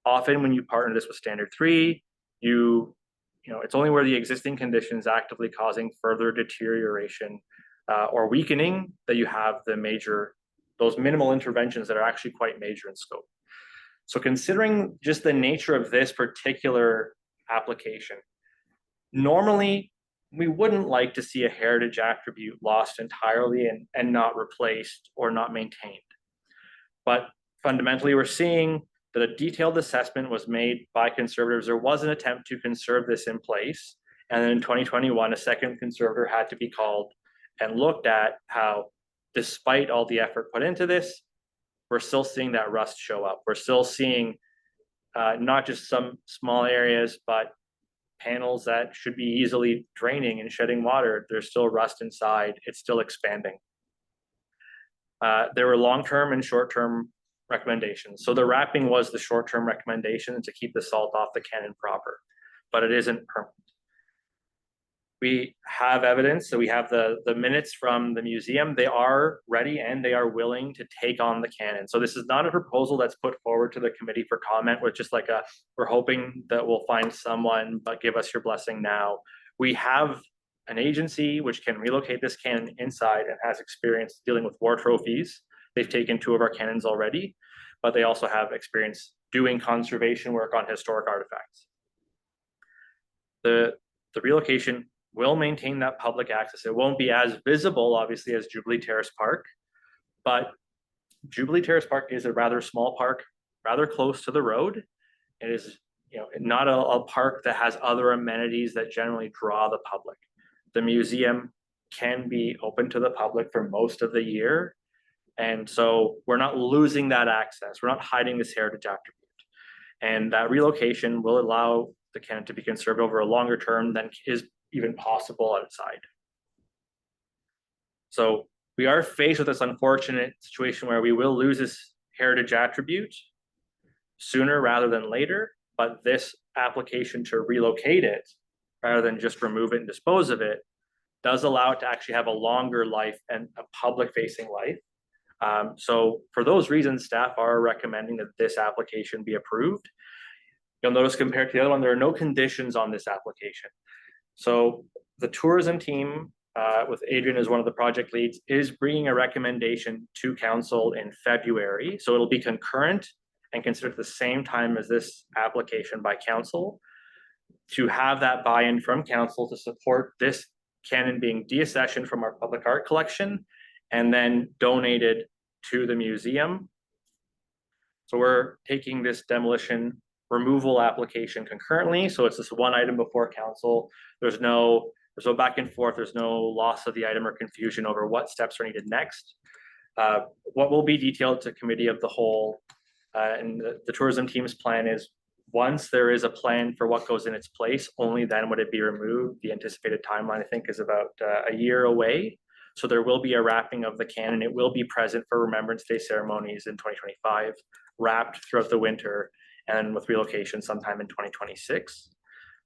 Often when you partner this with standard 3, it's only where the existing condition is actively causing further deterioration or weakening that you have those minimal interventions that are actually quite major in scope. So considering just the nature of this particular application, normally we wouldn't like to see a heritage attribute lost entirely and not replaced or not maintained. But fundamentally, we're seeing that a detailed assessment was made by conservators. There was an attempt to conserve this in place. And then in 2021, a second conservator had to be called and looked at how, despite all the effort put into this, we're still seeing that rust show up. We're still seeing not just some small areas, but panels that should be easily draining and shedding water. There's still rust inside. It's still expanding. There were long-term and short-term recommendations. So the wrapping was the short-term recommendation to keep the salt off the cannon proper, but it isn't permanent. We have evidence, so we have the minutes from the museum. They are ready and they are willing to take on the cannon. So this is not a proposal that's put forward to the committee for comment with just like we're hoping that we'll find someone, but give us your blessing now. We have an agency which can relocate this cannon inside and has experience dealing with war trophies. They've taken 2 of our cannons already, but they also have experience doing conservation work on historic artifacts. The relocation will maintain that public access. It won't be as visible, obviously, as Jubilee Terrace Park, but Jubilee Terrace Park is a rather small park, rather close to the road. It is, not a park that has other amenities that generally draw the public. The museum can be open to the public for most of the year. And so we're not losing that access. We're not hiding this heritage attribute. And that relocation will allow the cannon to be conserved over a longer term than is even possible outside. So we are faced with this unfortunate situation where we will lose this heritage attribute sooner rather than later, but this application to relocate it, rather than just remove it and dispose of it, does allow it to actually have a longer life and a public-facing life. So for those reasons, staff are recommending that this application be approved. You'll notice compared to the other one, there are no conditions on this application. So the tourism team, with Adrian as one of the project leads, is bringing a recommendation to council in February. So it'll be concurrent and considered at the same time as this application by council, to have that buy-in from council to support this cannon being deaccessioned from our public art collection and then donated to the museum. So we're taking this demolition removal application concurrently. So it's this one item before council. There's no back and forth. There's no loss of the item or confusion over what steps are needed next. What will be detailed to committee of the whole, and the tourism team's plan is, once there is a plan for what goes in its place, only then would it be removed. The anticipated timeline, I think, is about a year away. So there will be a wrapping of the cannon. It will be present for Remembrance Day ceremonies in 2025, wrapped throughout the winter, and with relocation sometime in 2026.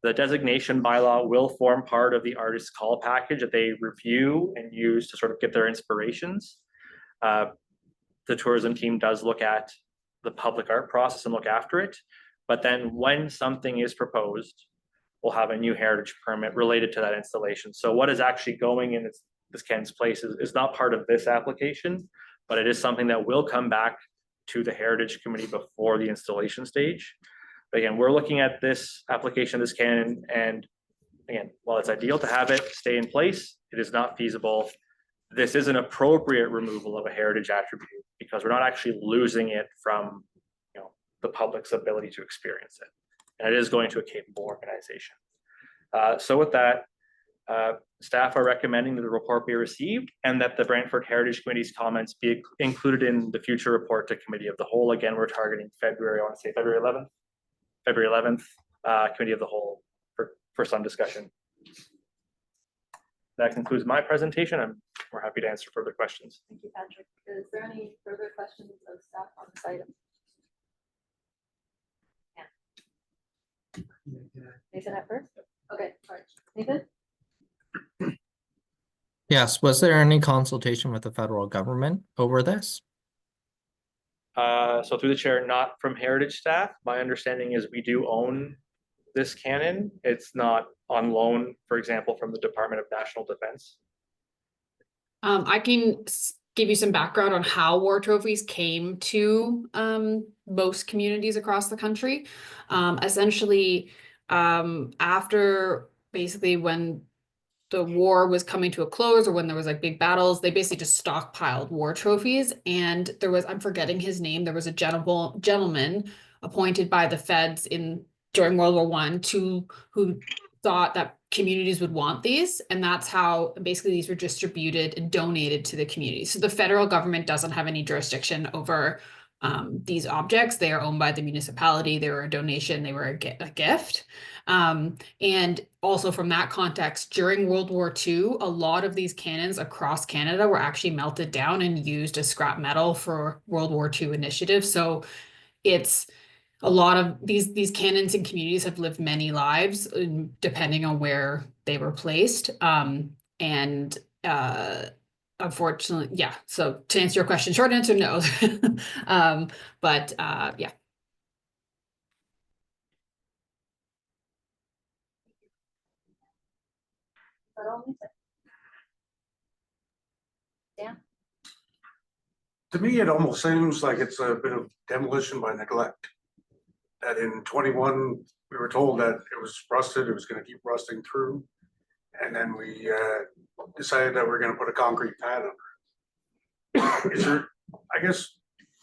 The designation bylaw will form part of the artist's call package that they review and use to sort of get their inspirations. The tourism team does look at the public art process and look after it. But then when something is proposed, we'll have a new heritage permit related to that installation. So what is actually going in this cannon's place is not part of this application, but it is something that will come back to the Heritage Committee before the installation stage. But again, we're looking at this application, this cannon, and again, while it's ideal to have it stay in place, it is not feasible. This is an appropriate removal of a heritage attribute because we're not actually losing it from the public's ability to experience it. And it is going to a capable organization. So with that, staff are recommending that the report be received and that the Brantford Heritage Committee's comments be included in the future report to Committee of the Whole. Again, we're targeting February, I want to say February 11th. February 11th, Committee of the Whole for some discussion. That concludes my presentation. We're happy to answer further questions. Thank you, Patrick. Is there any further questions of staff on this item? Nathan at first? Okay, all right. Nathan? Yes, was there any consultation with the federal government over this? So through the chair, not from heritage staff. My understanding is we do own this cannon. It's not on loan, for example, from the Department of National Defense. I can give you some background on how war trophies came to most communities across the country. Essentially, after basically when the war was coming to a close or when there was like big battles, they basically just stockpiled war trophies. And there was, I'm forgetting his name, there was a gentleman appointed by the feds during World War I who thought that communities would want these. And that's how basically these were distributed and donated to the community. So the federal government doesn't have any jurisdiction over these objects. They are owned by the municipality. They were a donation. They were a gift. And also from that context, during World War II, a lot of these cannons across Canada were actually melted down and used as scrap metal for World War II initiatives. So it's a lot of these cannons and communities have lived many lives depending on where they were placed. Unfortunately, yeah. So to answer your question, short answer, no. Yeah. Dan? To me, it almost seems like it's a bit of demolition by neglect. That in 21, we were told that it was rusted, it was going to keep rusting through. And then we decided that we're going to put a concrete pad under it. Is there, I guess,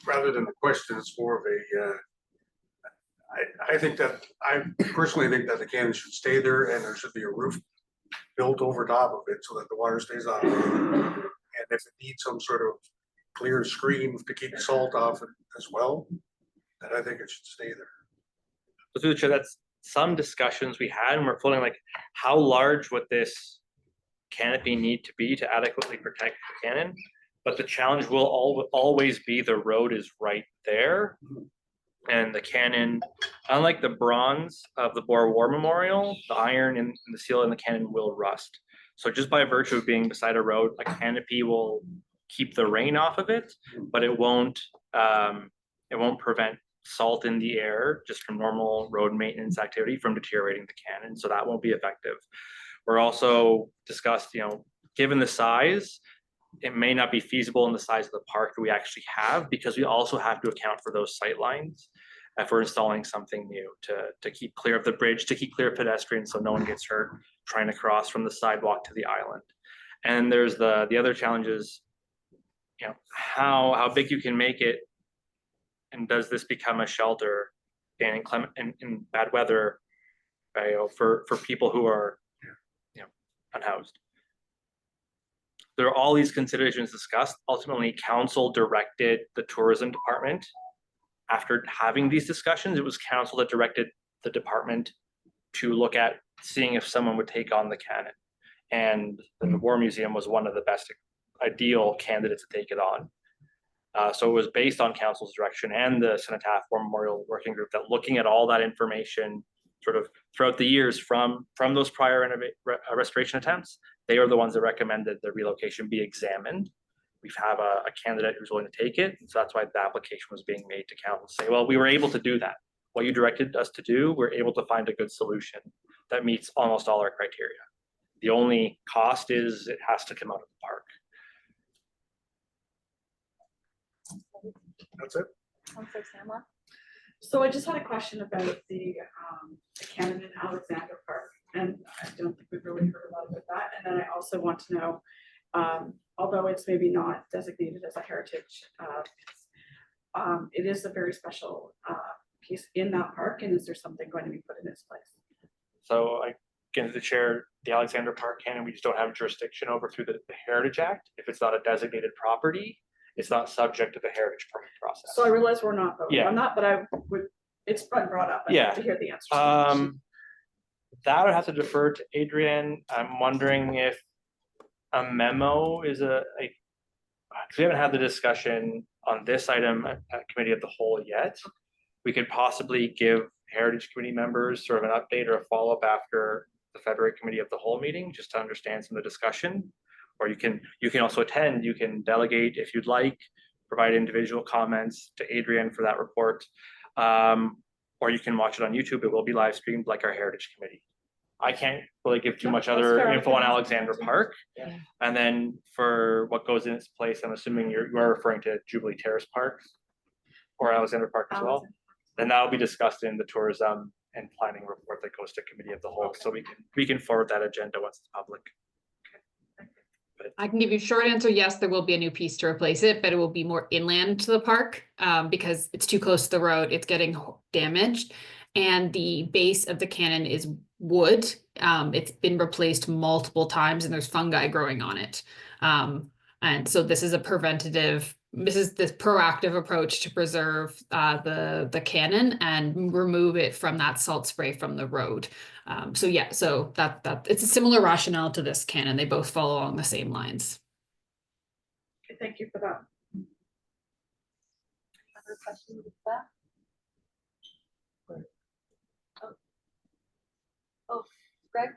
rather than a question, it's more of a, I personally think that the cannon should stay there and there should be a roof built over top of it so that the water stays on it. And if it needs some sort of clear screen to keep the salt off it as well, then I think it should stay there. So through the chair, that's some discussions we had, and we're floating like, how large would this canopy need to be to adequately protect the cannon? But the challenge will always be the road is right there. And the cannon, unlike the bronze of the Boer War Memorial, the iron and the steel in the cannon will rust. So just by virtue of being beside a road, a canopy will keep the rain off of it, but it won't prevent salt in the air just from normal road maintenance activity from deteriorating the cannon. So that won't be effective. We're also discussed, given the size, it may not be feasible in the size of the park that we actually have, because we also have to account for those sight lines if we're installing something new to keep clear of the bridge, to keep clear of pedestrians so no one gets hurt trying to cross from the sidewalk to the island. And there's the other challenges, how big you can make it, and does this become a shelter in bad weather for people who are unhoused. there are all these considerations discussed. Ultimately, council directed the tourism department. After having these discussions, it was council that directed the department to look at seeing if someone would take on the cannon. And the War Museum was one of the best ideal candidates to take it on. So it was based on council's direction and the Cenotaph War Memorial Working Group that looking at all that information sort of throughout the years from those prior restoration attempts, they are the ones that recommended the relocation be examined. We have a candidate who's willing to take it. So that's why the application was being made to council to say, well, we were able to do that. What you directed us to do, we're able to find a good solution that meets almost all our criteria. The only cost is it has to come out of the park. That's it. Counselor Samla? So I just had a question about the cannon in Alexander Park, and I don't think we've really heard a lot about that. And then I also want to know, although it's maybe not designated as a heritage, it is a very special piece in that park, and is there something going to be put in its place? So again, as the chair, the Alexander Park cannon, we just don't have jurisdiction over through the Heritage Act. If it's not a designated property, it's not subject to the heritage permit process. So I realize we're not voting Yeah. on that, but I would, it's been brought up. I'd Yeah. like to hear the answer. to the question. That would have to defer to Adrian. I'm wondering if a memo is because we haven't had the discussion on this item at committee of the whole yet. We could possibly give Heritage Committee members sort of an update or a follow-up after the February Committee of the whole meeting, just to understand some of the discussion. Or you can also attend, you can delegate if you'd like, provide individual comments to Adrian for that report. Or you can watch it on YouTube. It will be live streamed like our Heritage Committee. I can't really give too much That's other fair. info on Alexander Park. Yeah. And then for what goes in its place, I'm assuming you are referring to Jubilee Terrace Park or Alexander Park as well. Then that'll be discussed in the tourism and planning report that goes to committee of the whole. So we can forward that agenda once it's public. I can give you a short answer. Yes, there will be a new piece to replace it, but it will be more inland to the park because it's too close to the road. It's getting damaged. And the base of the cannon is wood. It's been replaced multiple times and there's fungi growing on it. And so this is a preventative, this is this proactive approach to preserve the cannon and remove it from that salt spray from the road. So yeah, so that it's a similar rationale to this cannon. They both follow along the same lines. Okay, thank you for that. Other questions with that? Oh, Greg?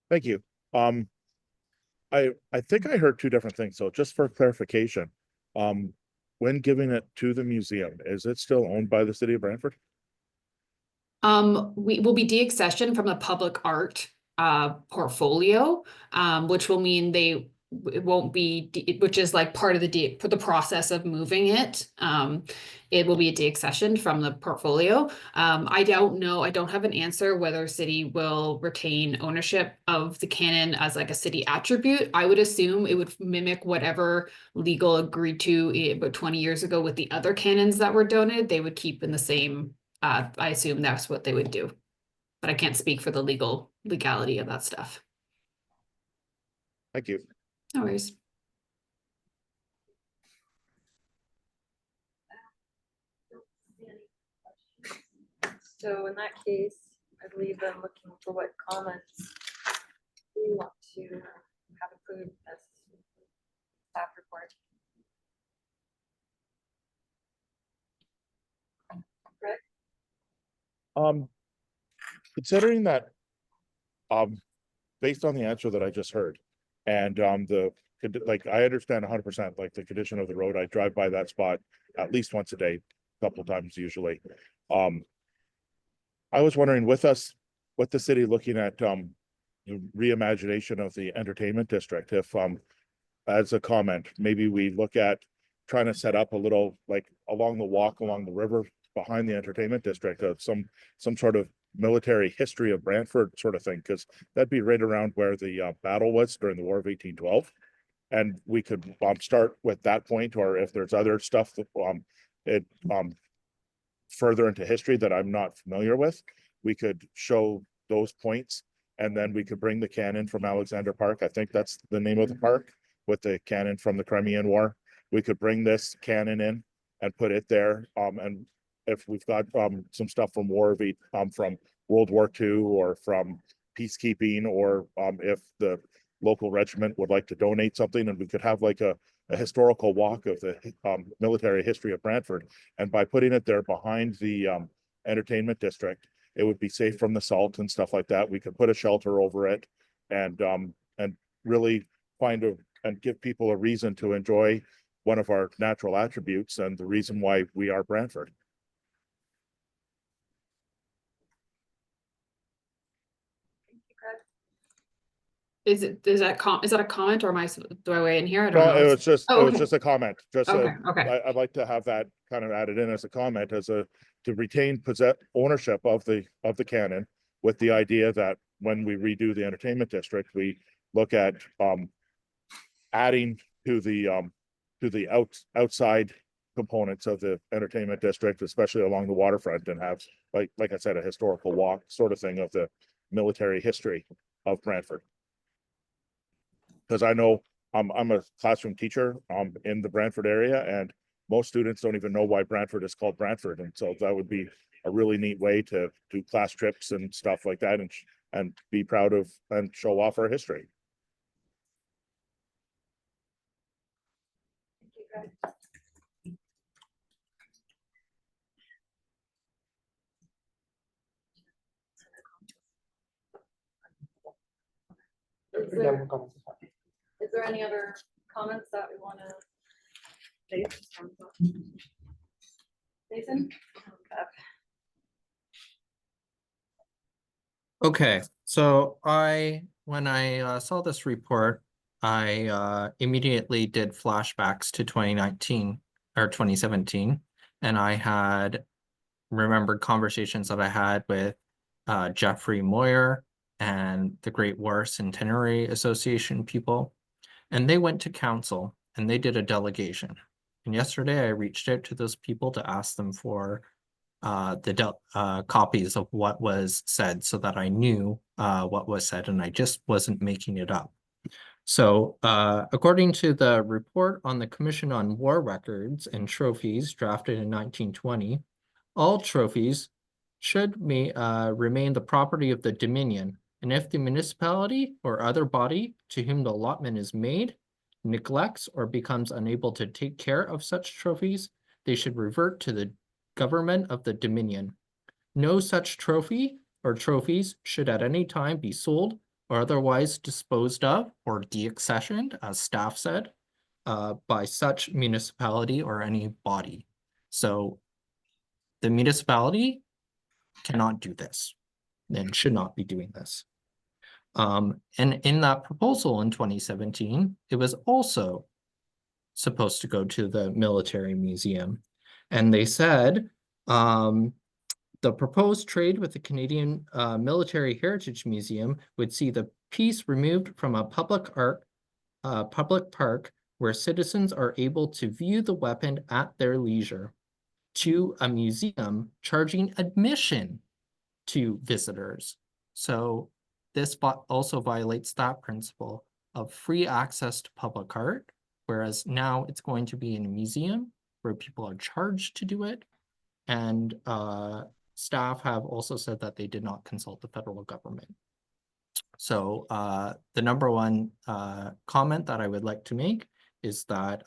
Thank you. I think I heard two different things. So just for clarification, when giving it to the museum, is it still owned by the city of Brantford? We will be deaccessioned from the public art portfolio, which will mean it won't be, which is like part of the process of moving it. It will be a deaccessioned from the portfolio. I don't know, I don't have an answer whether city will retain ownership of the cannon as like a city attribute. I would assume it would mimic whatever legal agreed to about 20 years ago with the other cannons that were donated. They would keep in the same, I assume that's what they would do. But I can't speak for the legality of that stuff. Thank you. No worries. So in that case, I believe I'm looking for what comments we want to have approved as staff report. Greg? Considering that, based on the answer that I just heard, and like I understand 100%, like the condition of the road, I drive by that spot at least once a day, a couple times usually. I was wondering with the city looking at the reimagination of the entertainment district, if as a comment, maybe we look at trying to set up a little like along the river behind the entertainment district of some sort of military history of Brantford sort of thing, because that'd be right around where the battle was during the War of 1812. And we could start with that point, or if there's other stuff that further into history that I'm not familiar with, we could show those points And then we could bring the cannon from Alexander Park. I think that's the name of the park, with the cannon from the Crimean War. We could bring this cannon in and put it there. And if we've got some stuff from from World War II or from peacekeeping, or if the local regiment would like to donate something, and we could have like a historical walk of the military history of Brantford. And by putting it there behind the entertainment district, it would be safe from the salt and stuff like that. We could put a shelter over it and really and give people a reason to enjoy one of our natural attributes and the reason why we are Brantford. Is that a comment, or do I weigh in here? I don't No, know. it was just, Oh, it was okay. just a comment, Okay. I'd like to have that kind of added in as a comment, to retain ownership of the cannon, with the idea that when we redo the entertainment district, we look at adding to the outside components of the entertainment district, especially along the waterfront, and have, like I said, a historical walk sort of thing of the military history of Brantford. Because I know I'm a classroom teacher in the Brantford area, and most students don't even know why Brantford is called Brantford. And so that would be a really neat way to do class trips and stuff like that, and be proud of and show off our history. Is there any other comments that we want to? Jason? Okay, so when I saw this report, I immediately did flashbacks to 2019 or 2017, and I had remembered conversations that I had with Jeffrey Moyer and the Great War Centenary Association people, and they went to council and they did a delegation. And yesterday I reached out to those people to ask them for copies of what was said, so that I knew what was said and I just wasn't making it up. So according to the report on the Commission on War Records and Trophies drafted in 1920, all trophies should remain the property of the Dominion, and if the municipality or other body to whom the allotment is made neglects or becomes unable to take care of such trophies, they should revert to the government of the Dominion. No such trophy or trophies should at any time be sold or otherwise disposed of or deaccessioned, as staff said, by such municipality or any body. So the municipality cannot do this and should not be doing this. And in that proposal in 2017, it was also supposed to go to the military museum. And they said, the proposed trade with the Canadian Military Heritage Museum would see the piece removed from a public park where citizens are able to view the weapon at their leisure, to a museum charging admission to visitors. So this also violates that principle of free access to public art, whereas now it's going to be in a museum where people are charged to do it. And staff have also said that they did not consult the federal government. So the number one comment that I would like to make is that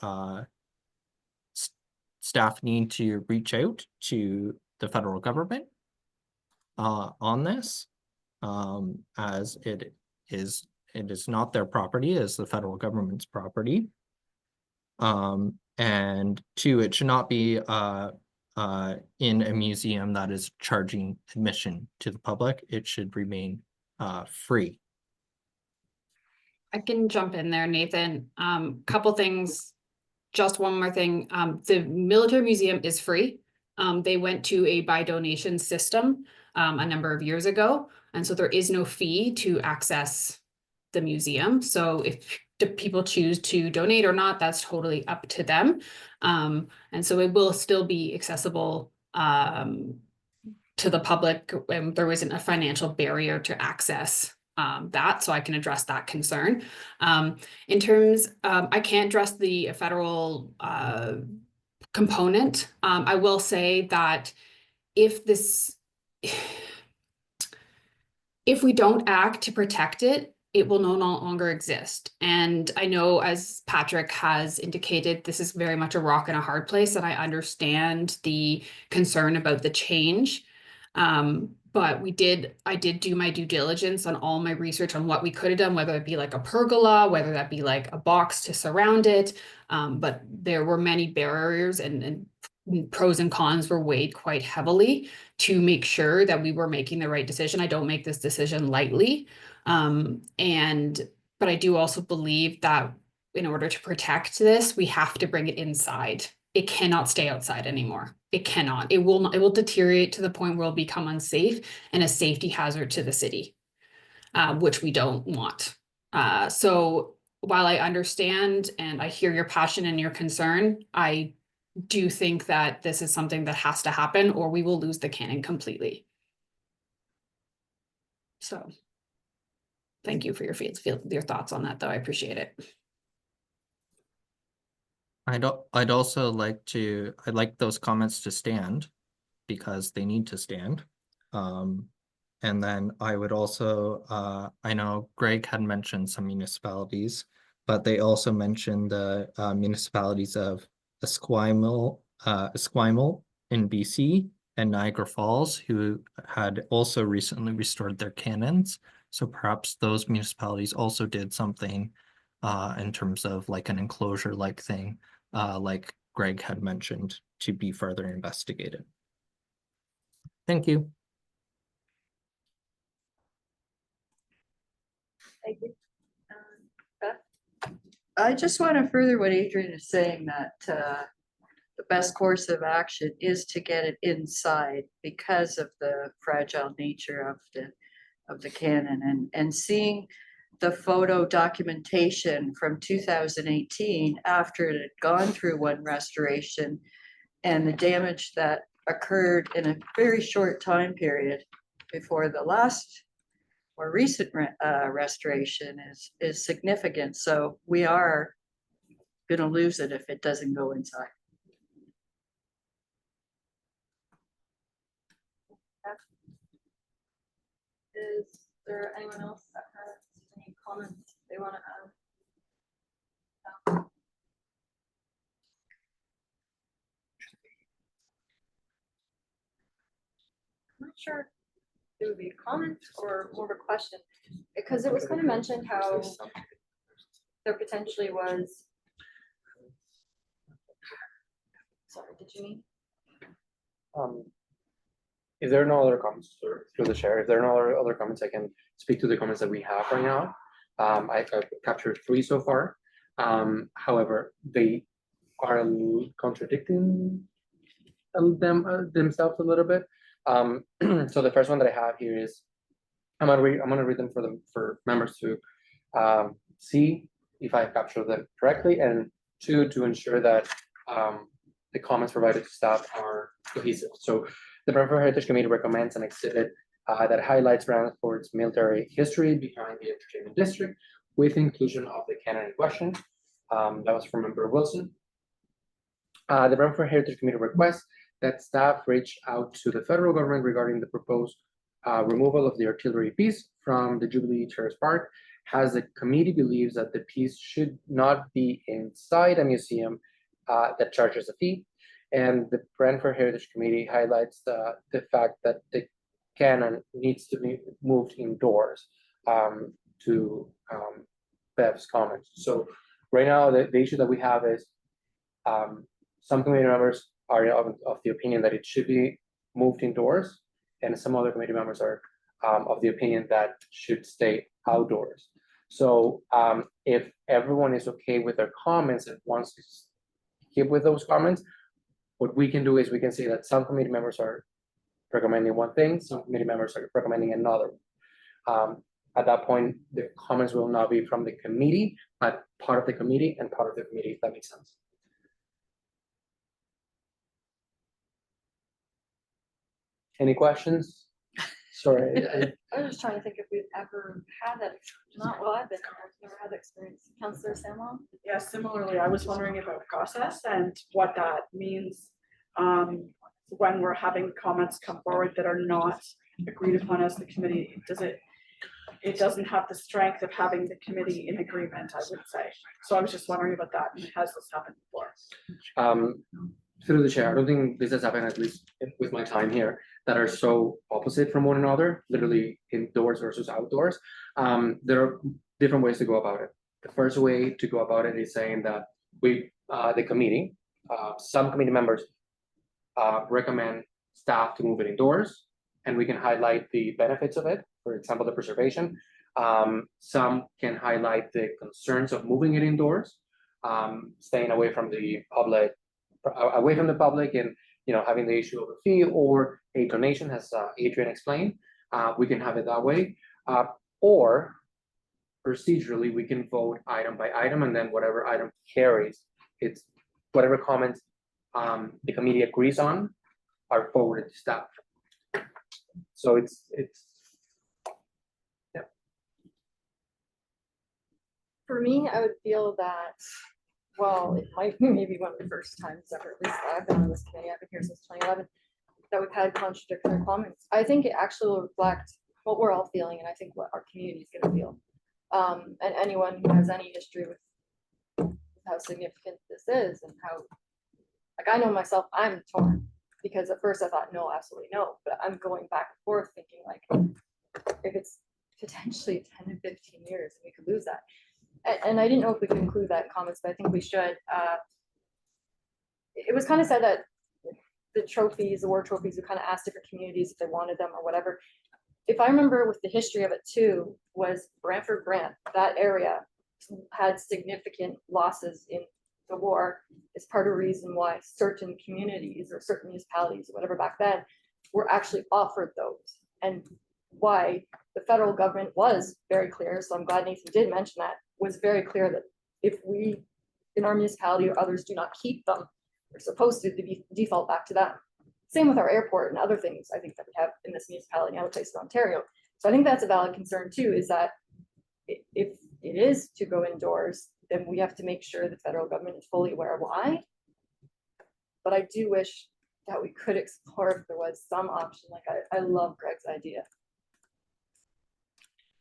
staff need to reach out to the federal government on this, as it is not their property, it's the federal government's property. And two, it should not be in a museum that is charging admission to the public. It should remain free. I can jump in there, Nathan. Couple things. Just one more thing. The military museum is free. They went to a by donation system a number of years ago. And so there is no fee to access the museum. So if people choose to donate or not, that's totally up to them. And so it will still be accessible to the public. There isn't a financial barrier to access that, so I can address that concern. In terms, I can't address the federal component. I will say that if we don't act to protect it, it will no longer exist. And I know, as Patrick has indicated, this is very much a rock and a hard place, and I understand the concern about the change. But I did do my due diligence on all my research on what we could have done, whether it be like a pergola, whether that be like a box to surround it. But there were many barriers and pros and cons were weighed quite heavily to make sure that we were making the right decision. I don't make this decision lightly. But I do also believe that in order to protect this, we have to bring it inside. It cannot stay outside anymore. It cannot. It will deteriorate to the point where it'll become unsafe and a safety hazard to the city, which we don't want. So while I understand and I hear your passion and your concern, I do think that this is something that has to happen, or we will lose the cannon completely. So thank you for your thoughts on that, though. I appreciate it. I'd also like I'd like those comments to stand because they need to stand. And then I would also, I know Greg had mentioned some municipalities, but they also mentioned the municipalities of Esquimalt in BC and Niagara Falls, who had also recently restored their cannons. So perhaps those municipalities also did something in terms of like an enclosure-like thing, like Greg had mentioned, to be further investigated. Thank you. Thank you. Beth? I just want to further what Adrian is saying, that the best course of action is to get it inside because of the fragile nature of the cannon, and seeing the photo documentation from 2018 after it had gone through one restoration and the damage that occurred in a very short time period before the last more recent restoration is significant. So we are going to lose it if it doesn't go inside. Is there anyone else that has any comments they want to add? I'm not sure it would be a comment or more of a question, because it was kind of mentioned how there potentially was. Sorry, did you mean? If there are no other comments through the chair, if there are no other comments, I can speak to the comments that we have right now. I've captured 3 so far. However, they are contradicting themselves a little bit. So the first one that I have here is, I'm gonna read them for members to see if I captured them correctly, and 2, to ensure that the comments provided to staff are cohesive. So the Brantford Heritage Committee recommends an exhibit that highlights Brantford's military history behind the entertainment district, with inclusion of the cannon in question. That was from Member Wilson. The Brantford Heritage Committee requests that staff reach out to the federal government regarding the proposed removal of the artillery piece from the Jubilee Terrace Park, as the committee believes that the piece should not be inside a museum that charges a fee. And the Brantford Heritage Committee highlights the fact that the cannon needs to be moved indoors, to Bev's comments. So right now, the issue that we have is some committee members are of the opinion that it should be moved indoors, and some other committee members are of the opinion that should stay outdoors. So if everyone is okay with their comments and wants to keep with those comments, what we can do is we can say that some committee members are recommending one thing, some committee members are recommending another. At that point, the comments will not be from the committee, but part of the committee and part of the committee, if that makes sense. Any questions? Sorry. I was just trying to think if we've ever had that, not while I've been, I've never had that experience. Counselor Samwell? Yeah, similarly, I was wondering about process and what that means. When we're having comments come forward that are not agreed upon as the committee, it doesn't have the strength of having the committee in agreement, I would say. So I was just wondering about that, and has this happened before? Through the chair, I don't think this has happened, at least with my time here, that are so opposite from one another, literally indoors versus outdoors. There are different ways to go about it. The first way to go about it is saying that the committee, some committee members recommend staff to move it indoors, and we can highlight the benefits of it, for example, the preservation. Some can highlight the concerns of moving it indoors, staying away from the public, and having the issue of a fee or a donation, as Adrian explained. We can have it that way, or procedurally we can vote item by item, and then whatever item carries, it's whatever comments the committee agrees on are forwarded to staff. So it's For me, I would feel that, well, it might be maybe one of the first times ever, at least I've been on this committee, I've been here since 2011, that we've had contradictory comments. I think it actually will reflect what we're all feeling, and I think what our community is gonna feel. And anyone who has any history with how significant this is and how, like, I know myself, I'm torn, because at first I thought, no, absolutely no, but I'm going back and forth thinking, like, if it's potentially 10 to 15 years, we could lose that. And I didn't know if we could include that in comments, but I think we should. It was kind of said that the trophies, the war trophies, we kind of asked different communities if they wanted them or whatever. If I remember with the history of it too, was Brantford Grant, that area had significant losses in the war. It's part of the reason why certain communities or certain municipalities or whatever back then were actually offered those, and why the federal government was very clear. So I'm glad Nathan did mention that, was very clear that if we in our municipality or others do not keep them, we're supposed to be default back to them. Same with our airport and other things I think that we have in this municipality and other places in Ontario. So I think that's a valid concern too, is that if it is to go indoors, then we have to make sure the federal government is fully aware of why. But I do wish that we could explore if there was some option. Like I love Greg's idea.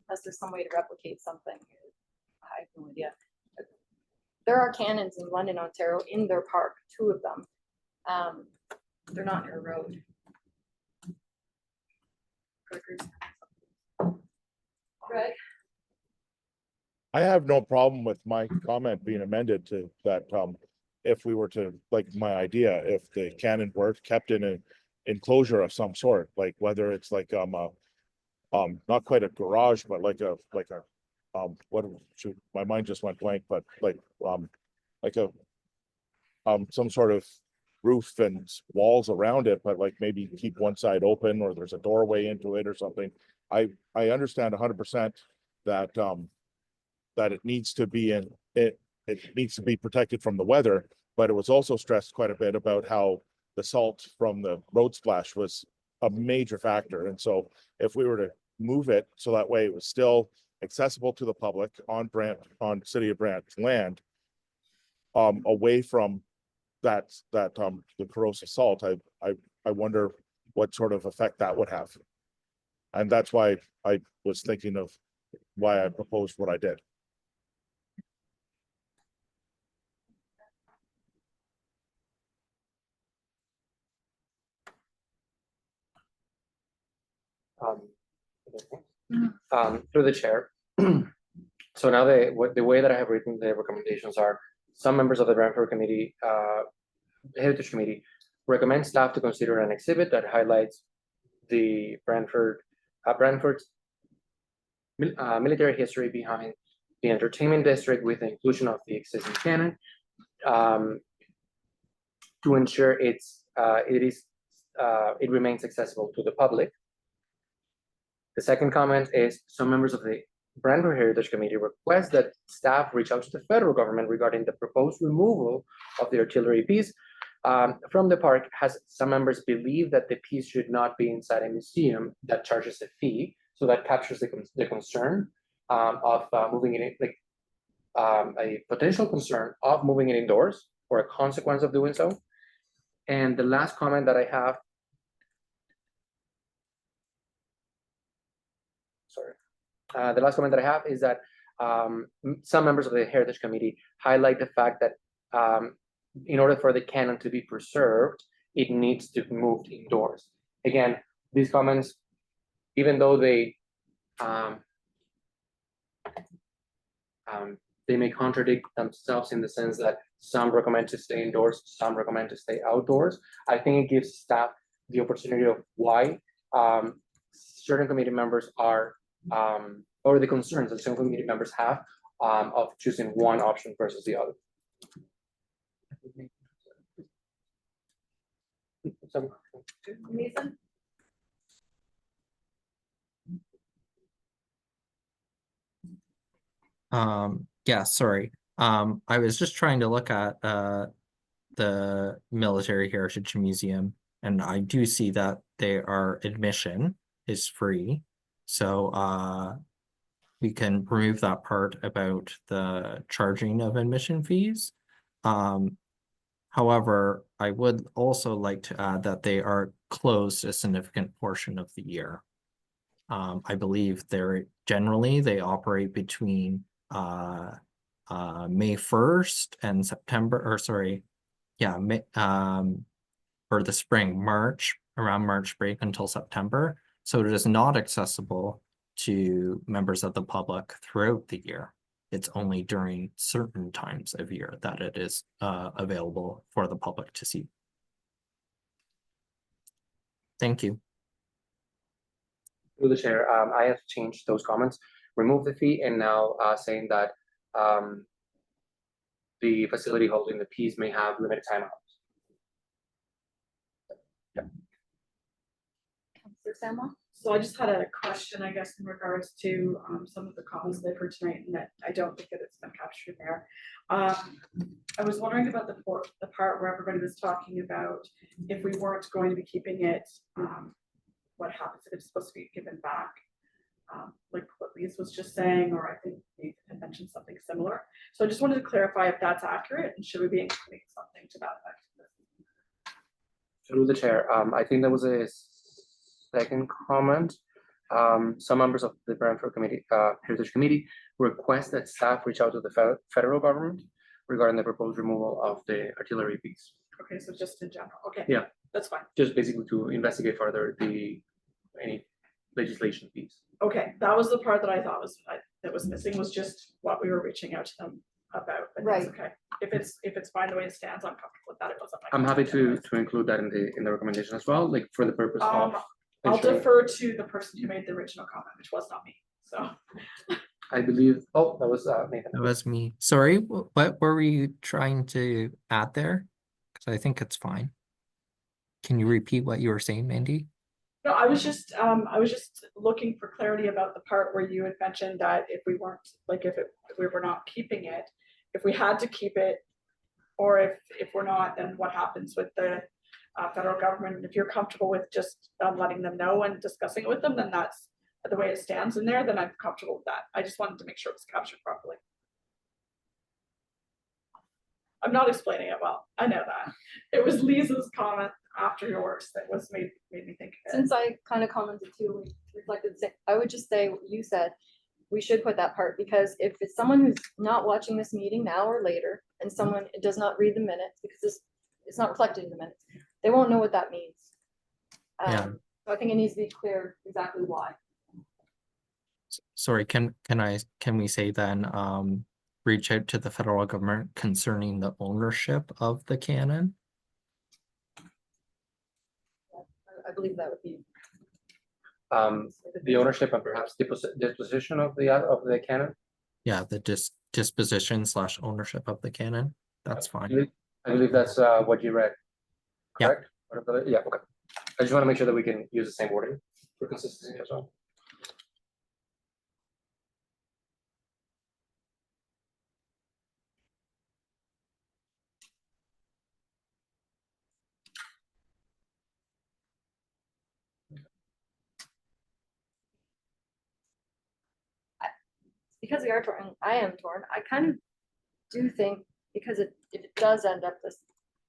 Unless there's some way to replicate something, I have no idea. There are cannons in London, Ontario, in their park, 2 of them. They're not near a road. Greg? I have no problem with my comment being amended to that, if we were to, like my idea, if the cannon were kept in an enclosure of some sort, like whether it's like, not quite a garage, but like a, what, shoot, my mind just went blank, but like a, some sort of roof and walls around it, but like maybe keep one side open, or there's a doorway into it or something. I understand 100% that, that it needs to be it needs to be protected from the weather, but it was also stressed quite a bit about how the salt from the road splash was a major factor. And so if we were to move it so that way it was still accessible to the public on City of Brant land, away from the corrosive salt, I wonder what sort of effect that would have. And that's why I was thinking of why I proposed what I did. Through the chair. So now the way that I have written the recommendations are, some members of the Brantford Committee, Heritage Committee, recommend staff to consider an exhibit that highlights the Brantford's military history behind the entertainment district, with the inclusion of the existing cannon, to ensure it remains accessible to the public. The second comment is, some members of the Brantford Heritage Committee request that staff reach out to the federal government regarding the proposed removal of the artillery piece, from the park, has some members believe that the piece should not be inside a museum that charges a fee. So that captures the concern of moving it in, like a potential concern of moving it indoors or a consequence of doing so. And the last comment that I have, the last comment that I have is that some members of the Heritage Committee highlight the fact that in order for the cannon to be preserved, it needs to be moved indoors. Again, these comments, even though they may contradict themselves in the sense that some recommend to stay indoors, some recommend to stay outdoors. I think it gives staff the opportunity of why certain committee members are, or the concerns that some committee members have of choosing one option versus the other. Nathan? Yeah, sorry. I was just trying to look at the Military Heritage Museum, and I do see that admission is free. So we can remove that part about the charging of admission fees. However, I would also like to add that they are closed a significant portion of the year. I believe they operate between May 1st and September, or sorry, yeah, May, or the spring, around March break until September. So it is not accessible to members of the public throughout the year. It's only during certain times of year that it is available for the public to see. Thank you. Through the chair, I have changed those comments, remove the fee, and now saying that the facility holding the piece may have limited time hours. Counselor Samwell? So I just had a question, I guess, in regards to some of the comments that I've heard tonight, and that I don't think that it's been captured there. I was wondering about the part where everybody was talking about if we weren't going to be keeping it, what happens if it's supposed to be given back? Like what Lise was just saying, or I think Nathan had mentioned something similar. So I just wanted to clarify if that's accurate, and should we be including something to that effect? Through the chair, I think there was a second comment. Some members of the Brantford Heritage Committee request that staff reach out to the federal government regarding the proposed removal of the artillery piece. Okay, so just in general, okay. Yeah. That's fine. Just basically to investigate further any legislation piece. Okay, that was the part that I thought that was missing, was just what we were reaching out to them about. But that's okay. If it's fine the way it stands, I'm comfortable with that. It wasn't my. I'm happy to include that in the recommendation as well, like for the purpose of. I'll defer to the person who made the original comment, which was not me, so. I believe, oh, that was Nathan. That was me. Sorry, what were we trying to add there? Because I think it's fine. Can you repeat what you were saying, Mandy? No, I was just looking for clarity about the part where you had mentioned that if we weren't, like, if we were not keeping it, if we had to keep it, or if we're not, then what happens with the federal government? And if you're comfortable with just letting them know and discussing it with them, then that's the way it stands in there, then I'm comfortable with that. I just wanted to make sure it was captured properly. I'm not explaining it well. I know that. It was Lisa's comment after yours that was made me think of it. Since I kind of commented too, reflected the same, I would just say what you said. We should put that part, because if it's someone who's not watching this meeting now or later, and someone does not read the minutes, because it's not reflected in the minutes, they won't know what that means. Yeah. So I think it needs to be clear exactly why. Sorry, can we say then reach out to the federal government concerning the ownership of the cannon? I believe that would be. The ownership and perhaps disposition of the cannon. Yeah, the disposition / ownership of the cannon. That's fine. I believe that's what you read. Yeah. Correct? Yeah. Okay. I just want to make sure that we can use the same wording for consistency as well. because we are torn, I am torn, I kind of do think, because if it does end up, this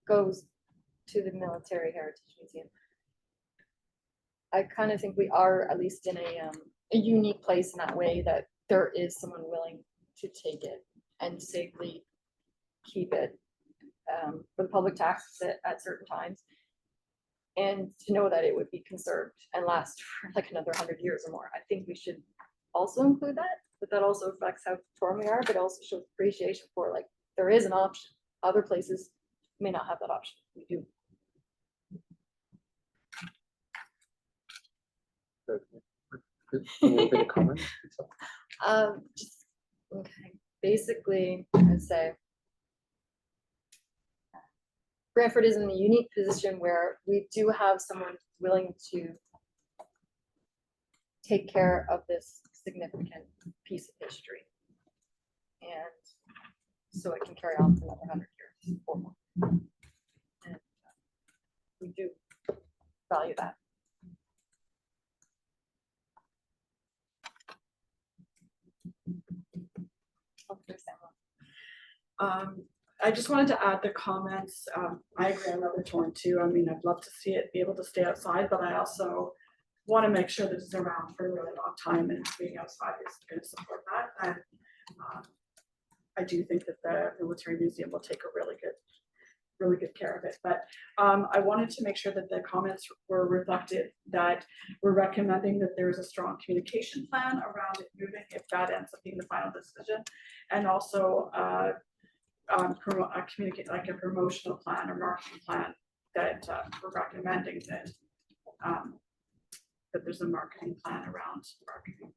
goes to the Military Heritage Museum. I kind of think we are at least in a unique place in that way, that there is someone willing to take it and safely keep it for the public to access it at certain times. And to know that it would be conserved and last for like another 100 years or more. I think we should also include that, but that also reflects how torn we are, but also shows appreciation for, like, there is an option. Other places may not have that option. We do. Any other comments? Just, okay, basically, I'd say Brantford is in a unique position where we do have someone willing to take care of this significant piece of history. And so it can carry on for another 100 years or more. And we do value that. I just wanted to add the comments. I agree, I'm rather torn too. I mean, I'd love to see it be able to stay outside, but I also want to make sure that it's around for a really long time, and being outside is going to support that. And I do think that the Military Museum will take a really good care of it. But I wanted to make sure that the comments were reflected, that we're recommending that there's a strong communication plan around it moving, if that ends up being the final decision, and also communicate like a promotional plan or marketing plan, that we're recommending that that there's a marketing plan around marketing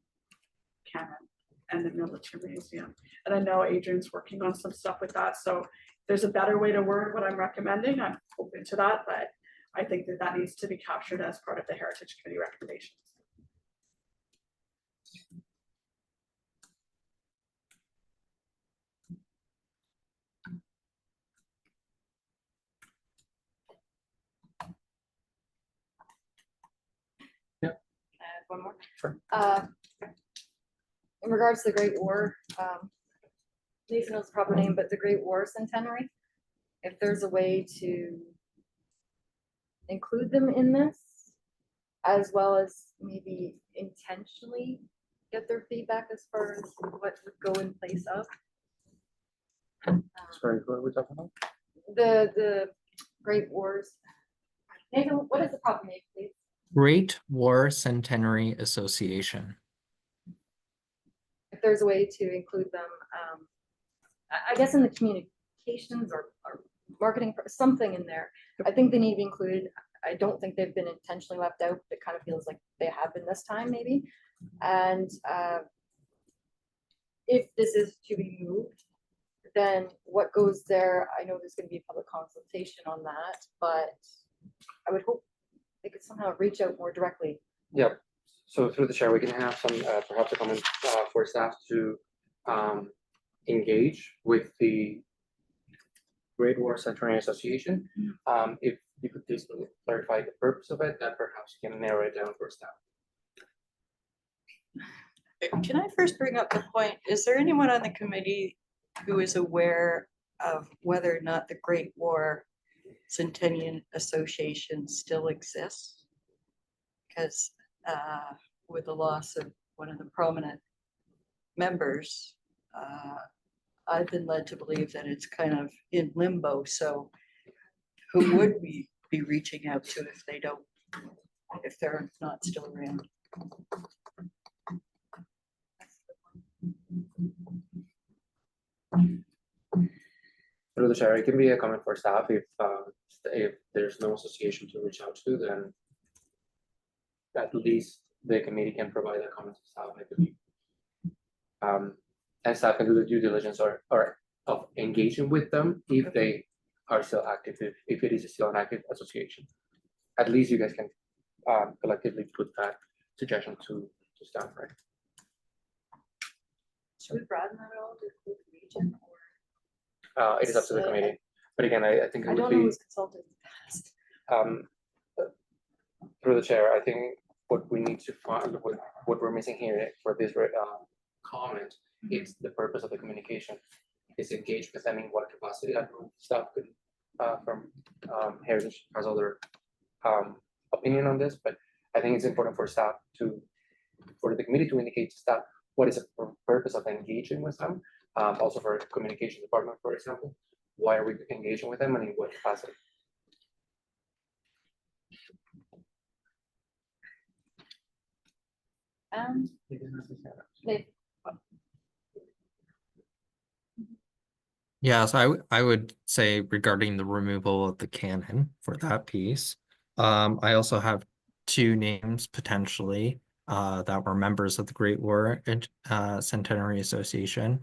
Cameron and the Military Museum. And I know Adrian's working on some stuff with that, so if there's a better way to word what I'm recommending, I'm open to that, but I think that that needs to be captured as part of the Heritage Committee recommendations. One more. Sure. In regards to the Great War, Nathan knows the proper name, but the Great War Centenary, if there's a way to include them in this, as well as maybe intentionally get their feedback as far as what would go in place of. Sorry, what are we talking about? The Great Wars. Nathan, what is the proper name, please? Great War Centenary Association. If there's a way to include them, I guess in the communications or marketing, something in there. I think they need to be included. I don't think they've been intentionally left out. It kind of feels like they have been this time, maybe. And if this is to be moved, then what goes there? I know there's going to be a public consultation on that, but I would hope they could somehow reach out more directly. Yeah, so through the chair, we can have some, perhaps a comment for staff to engage with the Great War Centenary Association. If you could please clarify the purpose of it, then perhaps you can narrow it down for staff. Can I first bring up the point, is there anyone on the committee who is aware of whether or not the Great War Centennial Association still exists? Because with the loss of one of the prominent members, I've been led to believe that it's kind of in limbo. So who would we be reaching out to if they don't, if they're not still around? Through the chair, it can be a comment for staff. If there's no association to reach out to, then at least the committee can provide a comment to staff, I believe. And staff can do the due diligence or of engaging with them if they are still active, if it is still an active association. At least you guys can collectively put that suggestion to staff, right? Should we broaden that at all to include the region? It is up to the committee, but again, I think it I would don't know be who's consulted in the past. through the chair. I think what we need to find, what we're missing here for this comment if the purpose of the communication is engaged with them in what capacity. I know staff could, from Heritage has other opinion on this, but I think it's important for staff for the committee to indicate to staff what is the purpose of engaging with them. Also for communication department, for example, why are we engaging with them and in what capacity? They, Yeah, so I would say regarding the removal of the cannon for that piece. I also have two names potentially that were members of the Great War Centenary Association.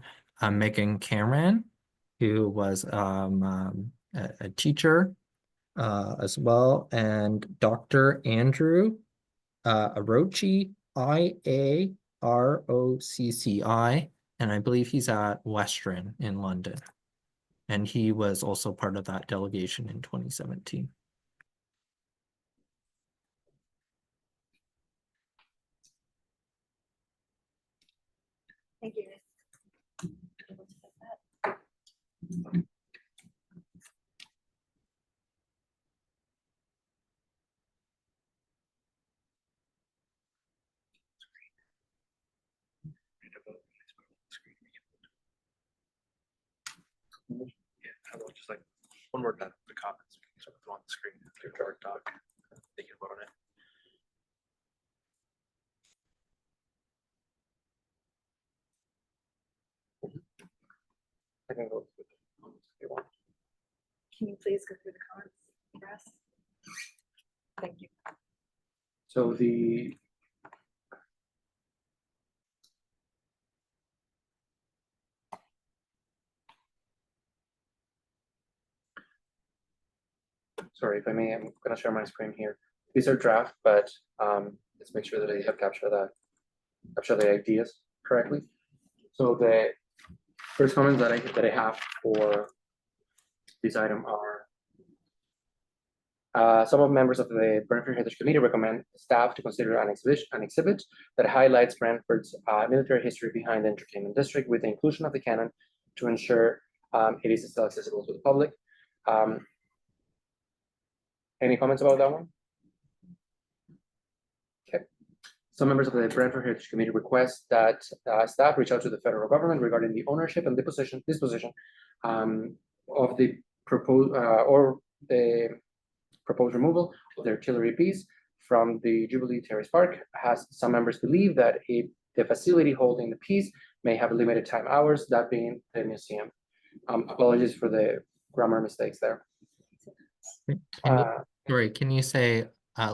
Megan Cameron, who was a teacher as well, and Dr. Andrew Arochi, IAROCCI, and I believe he's at Western in London. And he was also part of that delegation in 2017. thank you. Yeah, how about just like one word down the comments, we can sort of throw on the screen, do our doc, they can vote on it. I can go through the comments if you want. Can you please go through the comments for us? Thank you. So the sorry, if I may, I'm gonna share my screen here. These are draft, but let's make sure that I have captured the ideas correctly. So the first comments that I have for this item are some of members of the Brantford Heritage Committee recommend staff to consider an exhibit that highlights Brantford's military history behind the entertainment district with the inclusion of the cannon to ensure it is still accessible to the public. Any comments about that one? Okay. Some members of the Brantford Heritage Committee request that staff reach out to the federal government regarding the ownership and disposition of the proposed removal of the artillery piece from the Jubilee Terrace Park. Has some members believe that the facility holding the piece may have limited time hours, that being the museum. Apologies for the grammar mistakes there. Sorry, can you say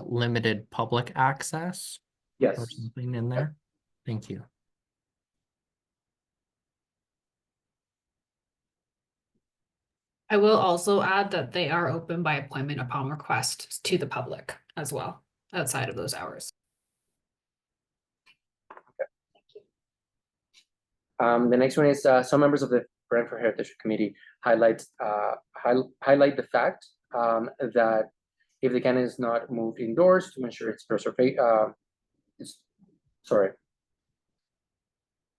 limited public access Yes. or something in there? Thank you. I will also add that they are open by appointment upon request to the public as well, outside of those hours. The next one is some members of the Brantford Heritage Committee highlight the fact that if the cannon is not moved indoors to ensure its preservation,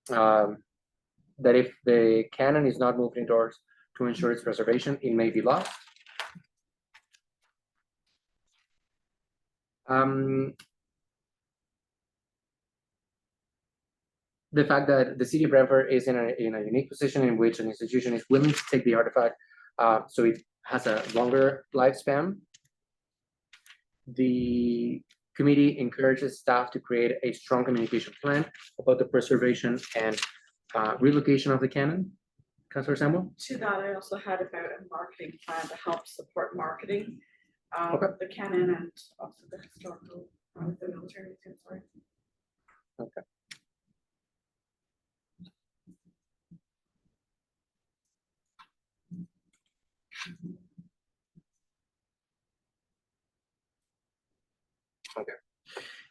that if the cannon is not moved indoors to ensure its preservation, it may be lost. The fact that the city of Brantford is in a unique position in which an institution is willing to take the artifact, so it has a longer lifespan. The committee encourages staff to create a strong communication plan about the preservation and relocation of the cannon. Councilor Samuel? To that, I also had about a marketing plan to help support marketing. Okay. The canon and also the historical, the military, sorry. Okay. Okay.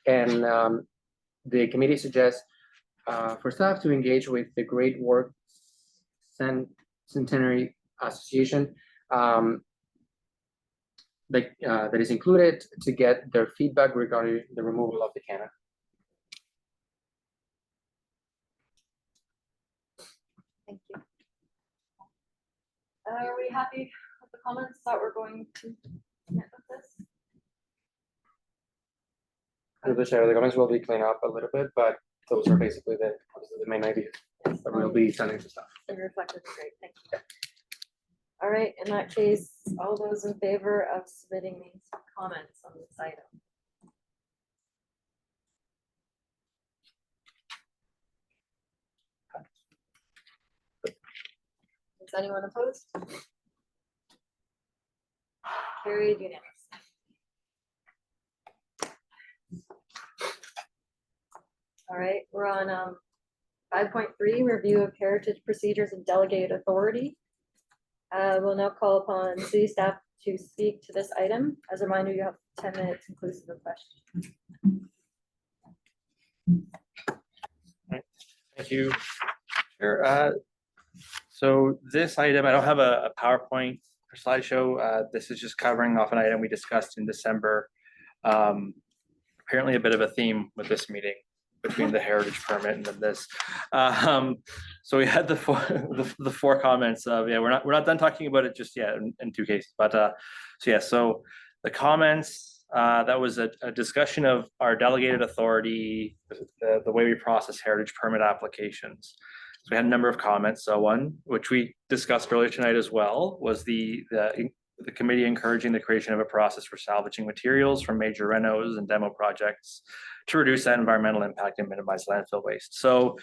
And the committee suggests for staff to engage with the Great War Centenary Association that is included to get their feedback regarding the removal of the cannon. Are we happy with the comments that we're going to get with this? Through the chair, the comments will be cleaned up a little bit, but those are basically the main ideas that we'll be sending to staff. And reflected, great, thank you. All right, in that case, all those in favor of submitting these comments on this item? Is anyone opposed? Carried unanimous. All right, we're on 5.3, review of heritage procedures and delegated authority. We'll now call upon city staff to speak to this item. As a reminder, you have 10 minutes inclusive of questions. Thank you. Sure. So this item, I don't have a PowerPoint or slideshow. This is just covering off an item we discussed in December. Apparently a bit of a theme with this meeting between the heritage permit and then this. So we had the four comments of, yeah, we're not done talking about it just yet in two cases, but so the comments, that was a discussion of our delegated authority, the way we process heritage permit applications. So we had a number of comments. So one, which we discussed earlier tonight as well, was the committee encouraging the creation of a process for salvaging materials from major renos and demo projects to reduce that environmental impact and minimize landfill waste. So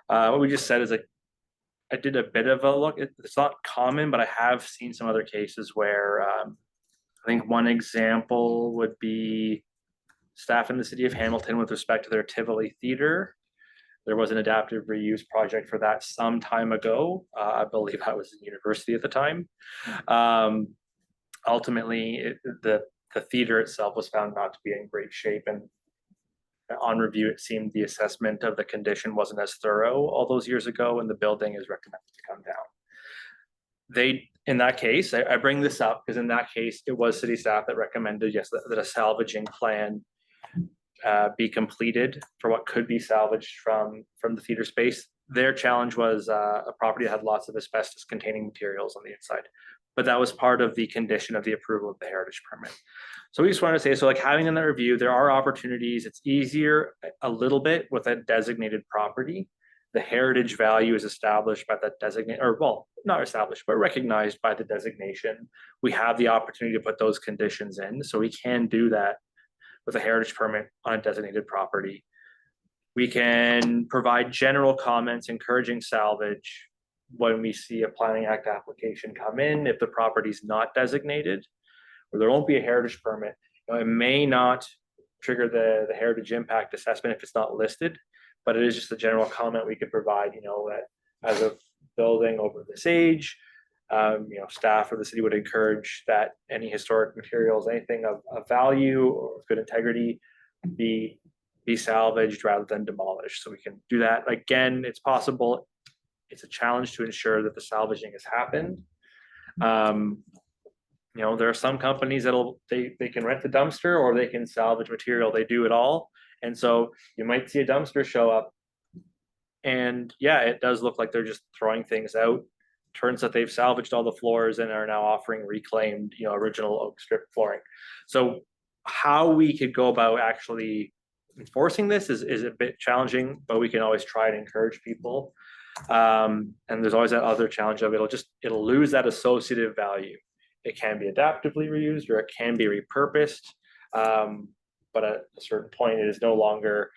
what we just said is I did a bit of a look. It's not common, but I have seen some other cases where I think one example would be staff in the city of Hamilton with respect to their Tivoli Theater. There was an adaptive reuse project for that some time ago. I believe I was in university at the time. Ultimately, the theater itself was found not to be in great shape, and on review, it seemed the assessment of the condition wasn't as thorough all those years ago, and the building is recommended to come down. In that case, I bring this up because in that case, it was city staff that recommended, yes, that a salvaging plan be completed for what could be salvaged from the theater space. Their challenge was a property that had lots of asbestos containing materials on the inside, but that was part of the condition of the approval of the heritage permit. So we just wanted to say, so like having in that review, there are opportunities. It's easier a little bit with a designated property. The heritage value is established by that designate, or well, not established, but recognized by the designation. We have the opportunity to put those conditions in, so we can do that with a heritage permit on a designated property. We can provide general comments encouraging salvage when we see a Planning Act application come in. If the property is not designated, or there won't be a heritage permit, it may not trigger the heritage impact assessment if it's not listed, but it is just a general comment we could provide, that as a building over this age, staff or the city would encourage that any historic materials, anything of value or good integrity be salvaged rather than demolished. So we can do that. Again, it's possible. It's a challenge to ensure that the salvaging has happened. There are some companies they can rent the dumpster or they can salvage material. They do it all. And so you might see a dumpster show up and yeah, it does look like they're just throwing things out. Turns out they've salvaged all the floors and are now offering reclaimed, original oak strip flooring. So how we could go about actually enforcing this is a bit challenging, but we can always try to encourage people. And there's always that other challenge of it'll lose that associative value. It can be adaptively reused or it can be repurposed. But at a certain point, it is no longer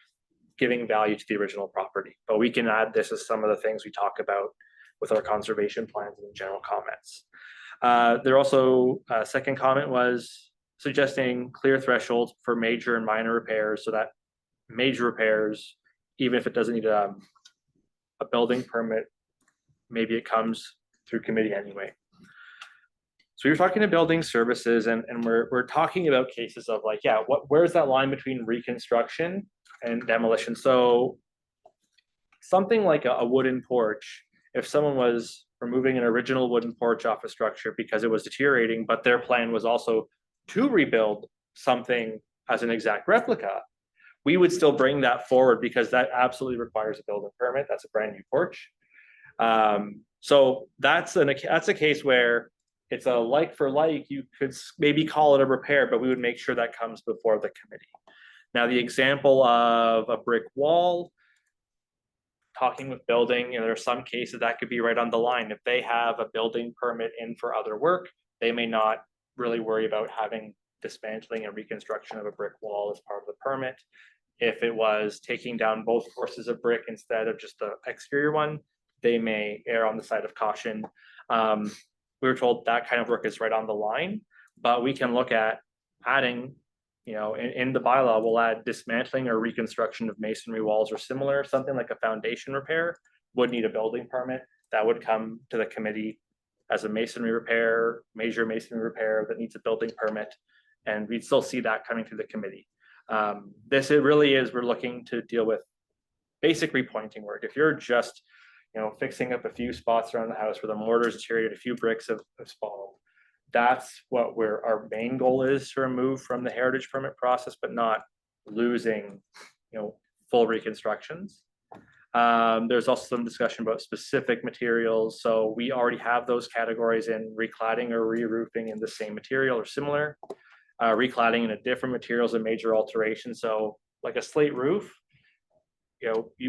giving value to the original property. But we can add this as some of the things we talk about with our conservation plans and general comments. There also, second comment was suggesting clear thresholds for major and minor repairs so that major repairs, even if it doesn't need a building permit, maybe it comes through committee anyway. So you're talking to building services and we're talking about cases of where's that line between reconstruction and demolition? So something like a wooden porch, if someone was removing an original wooden porch off a structure because it was deteriorating, but their plan was also to rebuild something as an exact replica, we would still bring that forward because that absolutely requires a building permit. That's a brand new porch. So that's a case where it's a like for like, you could maybe call it a repair, but we would make sure that comes before the committee. Now, the example of a brick wall, talking with building, there are some cases that could be right on the line. If they have a building permit in for other work, they may not really worry about having dismantling and reconstruction of a brick wall as part of the permit. If it was taking down both courses of brick instead of just the exterior one, they may err on the side of caution. We were told that kind of work is right on the line, but we can look at adding, in the bylaw, we'll add dismantling or reconstruction of masonry walls or similar, something like a foundation repair would need a building permit. That would come to the committee as a masonry repair, major masonry repair that needs a building permit. And we'd still see that coming through the committee. It really is, we're looking to deal with basic repointing work. If you're just, fixing up a few spots around the house where the mortar's deteriorated, a few bricks have spalled, that's what our main goal is, to remove from the heritage permit process, but not losing, full reconstructions. There's also some discussion about specific materials. So we already have those categories in recladding or re-roofing in the same material or similar. Recladding in a different material is a major alteration. So like a slate roof,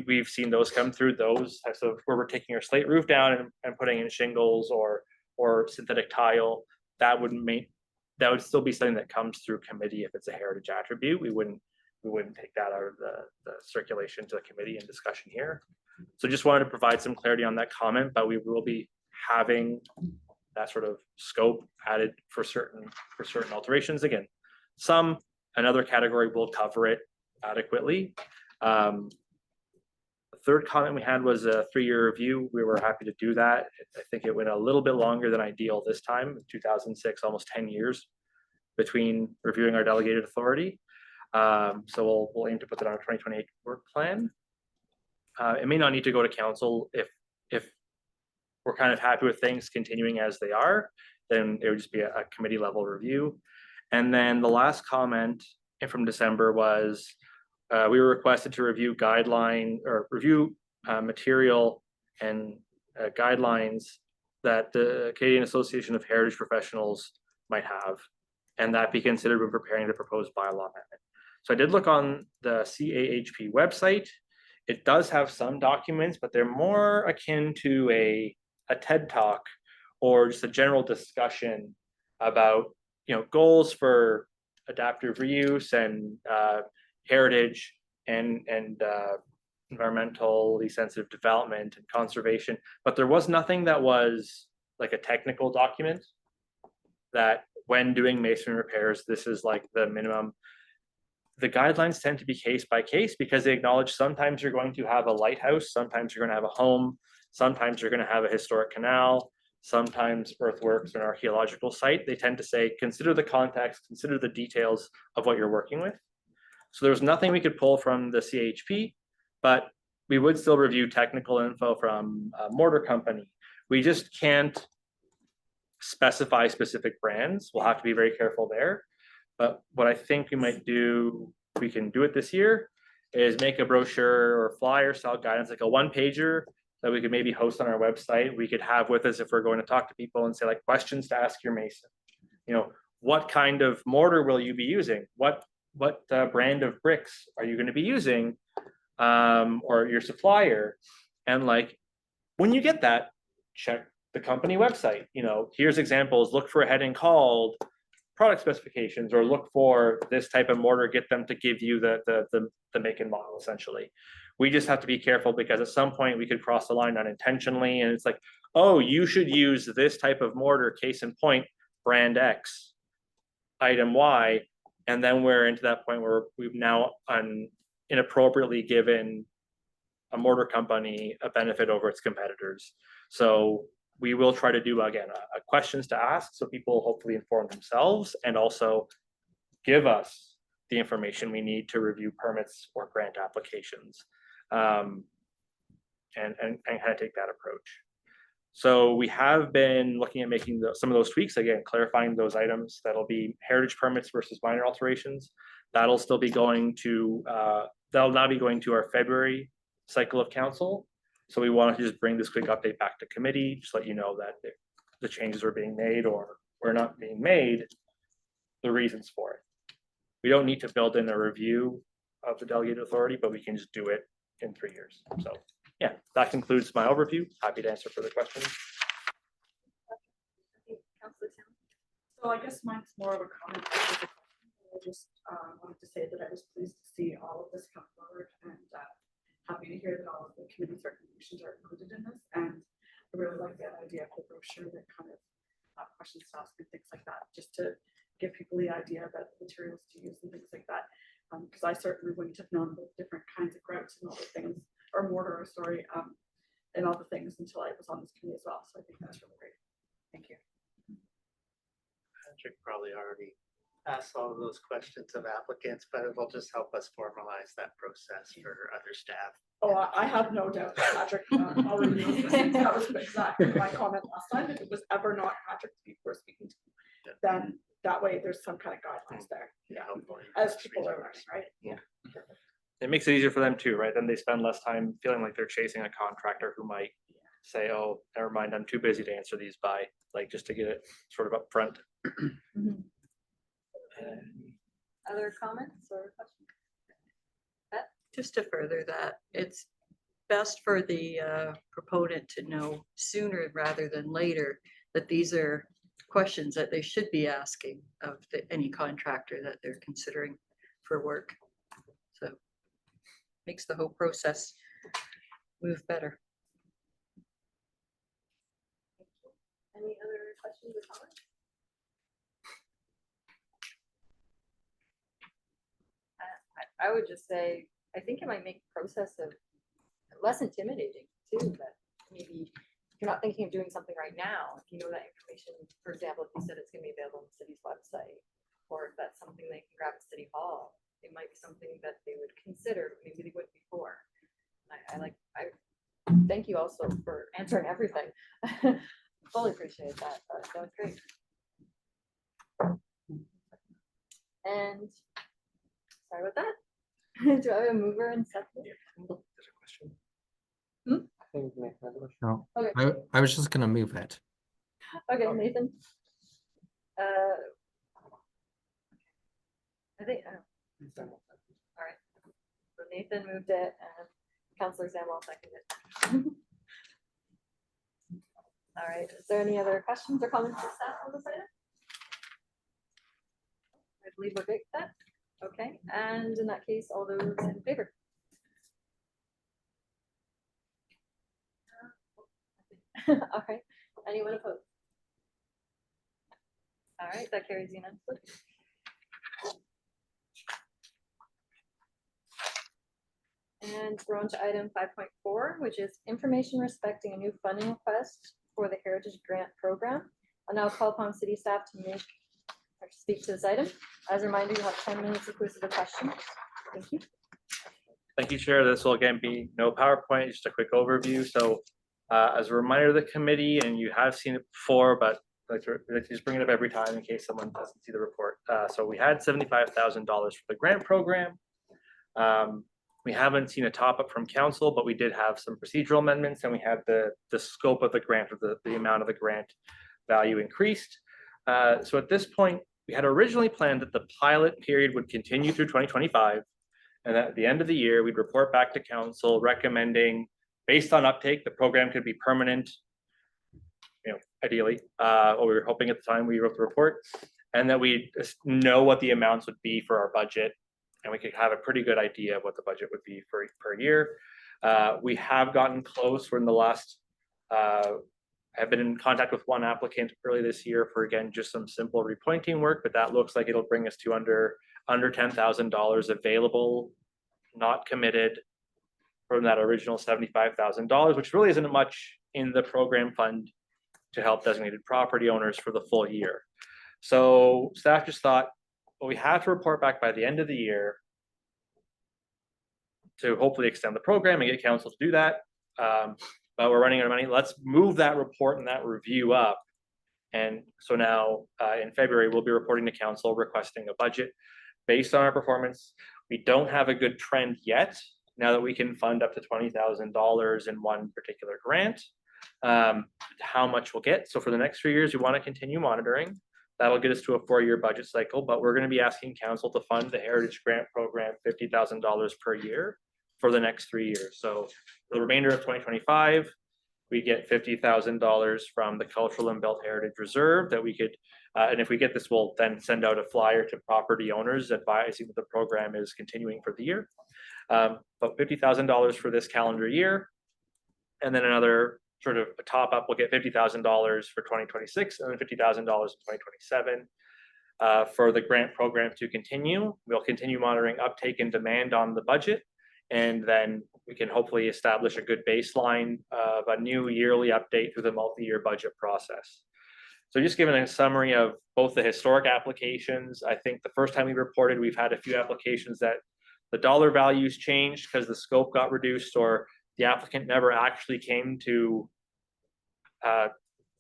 we've seen those come through, those types of where we're taking our slate roof down and putting in shingles or synthetic tile. That would still be something that comes through committee if it's a heritage attribute. We wouldn't take that out of the circulation to the committee and discussion here. So just wanted to provide some clarity on that comment, but we will be having that sort of scope added for certain alterations. Again, another category will cover it adequately. The third comment we had was a 3-year review. We were happy to do that. I think it went a little bit longer than ideal this time, 2006, almost 10 years between reviewing our delegated authority. So we'll aim to put that on a 2028 work plan. It may not need to go to council if we're kind of happy with things continuing as they are, then it would just be a committee level review. And then the last comment from December was we were requested to review material and guidelines that the Canadian Association of Heritage Professionals might have, and that be considered when preparing the proposed bylaw amendment. So I did look on the CAHP website. It does have some documents, but they're more akin to a TED Talk or just a general discussion about goals for adaptive reuse and heritage and environmentally sensitive development and conservation. But there was nothing that was like a technical document that when doing masonry repairs, this is like the minimum. The guidelines tend to be case by case because they acknowledge sometimes you're going to have a lighthouse, sometimes you're going to have a home, sometimes you're going to have a historic canal, sometimes earthworks or an archaeological site. They tend to say, consider the context, consider the details of what you're working with. So there was nothing we could pull from the CHP, but we would still review technical info from a mortar company. We just can't specify specific brands. We'll have to be very careful there. But what I think we might do, we can do it this year, is make a brochure or flyer style guidance, like a one-pager that we could maybe host on our website. We could have with us if we're going to talk to people and say like questions to ask your mason. What kind of mortar will you be using? What brand of bricks are you going to be using, or your supplier? And like when you get that, check the company website. Here's examples. Look for a heading called product specifications, or look for this type of mortar. Get them to give you the make and model. Essentially, we just have to be careful because at some point we could cross the line unintentionally, and it's like, oh, you should use this type of mortar. Case in point, brand X, item Y. And then we're into that point where we've now inappropriately given a mortar company a benefit over its competitors. So we will try to do, again, a questions to ask so people hopefully inform themselves and also give us the information we need to review permits or grant applications, and kind of take that approach. So we have been looking at making some of those tweaks, again, clarifying those items. That'll be heritage permits versus minor alterations. That'll still be going to, that'll now be going to our February cycle of council. So we wanted to just bring this quick update back to committee, just let you know that if the changes are being made or are not being made, the reasons for it. We don't need to build in a review of the delegated authority, but we can just do it in 3 years. So yeah, that concludes my overview. Happy to answer further questions. So I guess mine's more of a comment. I just wanted to say that I was pleased to see all of this come forward and happy to hear that all of the committee's recommendations are included in this. And I really like that idea of the brochure that kind of questions to ask and things like that, just to give people the idea about the materials to use and things like that. Because I certainly wouldn't have known the different kinds of grouts and all the things, or mortar, sorry, and all the things until I was on this committee as well. So I think that's really great. Thank you. Patrick probably already asked all of those questions of applicants, but it will just help us formalize that process for other staff. Oh, I have no doubt that Patrick already knows this. That was exactly my comment last time. If it was ever not Patrick before speaking to me, then that way there's some kind of guidelines there. Yeah, hopefully. As people are learning, right? Yeah. It makes it easier for them too, right? Then they spend less time feeling like they're chasing a contractor who might say, oh, never mind, I'm too busy to answer these by, like, just to get it sort of upfront. Other comments or questions? Just to further that, it's best for the proponent to know sooner rather than later that these are questions that they should be asking of any contractor that they're considering for work. So makes the whole process move better. Any other questions or comments? I would just say, I think it might make the process of less intimidating too, that maybe if you're not thinking of doing something right now, if you know that information, for example, if you said it's gonna be available on the city's website, or if that's something they can grab at City Hall, it might be something that they would consider, maybe they wouldn't before. I thank you also for answering everything. Fully appreciate that. That was great. And sorry about that. Do I have a mover and second? There's a question. I think we have another question. No, Okay. I was just gonna move it. Okay, Nathan. I think, all right. So Nathan moved it and Councillor Samwell seconded it. All right, is there any other questions or comments for staff on this item? I believe we're good with that. Okay, and in that case, all those in favor? All right, anyone opposed? All right, that carries unanimously. And we're on to item 5.4, which is information respecting a new funding request for the Heritage Grant Program. I'll now call upon city staff to make or speak to this item. As a reminder, you have 10 minutes inclusive of questions. Thank you. Thank you, Chair. This will again be no PowerPoint, just a quick overview. So as a reminder to the committee, and you have seen it before, but I'd like to just bring it up every time in case someone doesn't see the report. So we had $75,000 for the grant program. We haven't seen a top up from council, but we did have some procedural amendments, and we had the scope of the grant, or the amount of the grant value increased. So at this point, we had originally planned that the pilot period would continue through 2025. And at the end of the year, we'd report back to council recommending, based on uptake, the program could be permanent, ideally, what we were hoping at the time we wrote the report, and that we know what the amounts would be for our budget, and we could have a pretty good idea of what the budget would be per year. We have gotten close. We're in the last, I've been in contact with one applicant early this year for, again, just some simple repointing work, but that looks like it'll bring us to under $10,000 available, not committed, from that original $75,000, which really isn't much in the program fund to help designated property owners for the full year. So staff just thought, well, we have to report back by the end of the year to hopefully extend the program and get council to do that. But we're running out of money. Let's move that report and that review up. And so now in February, we'll be reporting to council requesting a budget based on our performance. We don't have a good trend yet, now that we can fund up to $20,000 in one particular grant, how much we'll get. So for the next 3 years, we want to continue monitoring. That'll get us to a 4-year budget cycle, but we're going to be asking council to fund the Heritage Grant Program $50,000 per year for the next 3 years. So for the remainder of 2025, we get $50,000 from the Cultural and Built Heritage Reserve that we could, and if we get this, we'll then send out a flyer to property owners advising that the program is continuing for the year. But $50,000 for this calendar year, and then another sort of a top up, we'll get $50,000 for 2026 and then $50,000 in 2027. For the grant program to continue, we'll continue monitoring uptake and demand on the budget, and then we can hopefully establish a good baseline of a new yearly update through the multi-year budget process. So just giving a summary of both the historic applications, I think the first time we reported, we've had a few applications that the dollar values changed because the scope got reduced, or the applicant never actually came to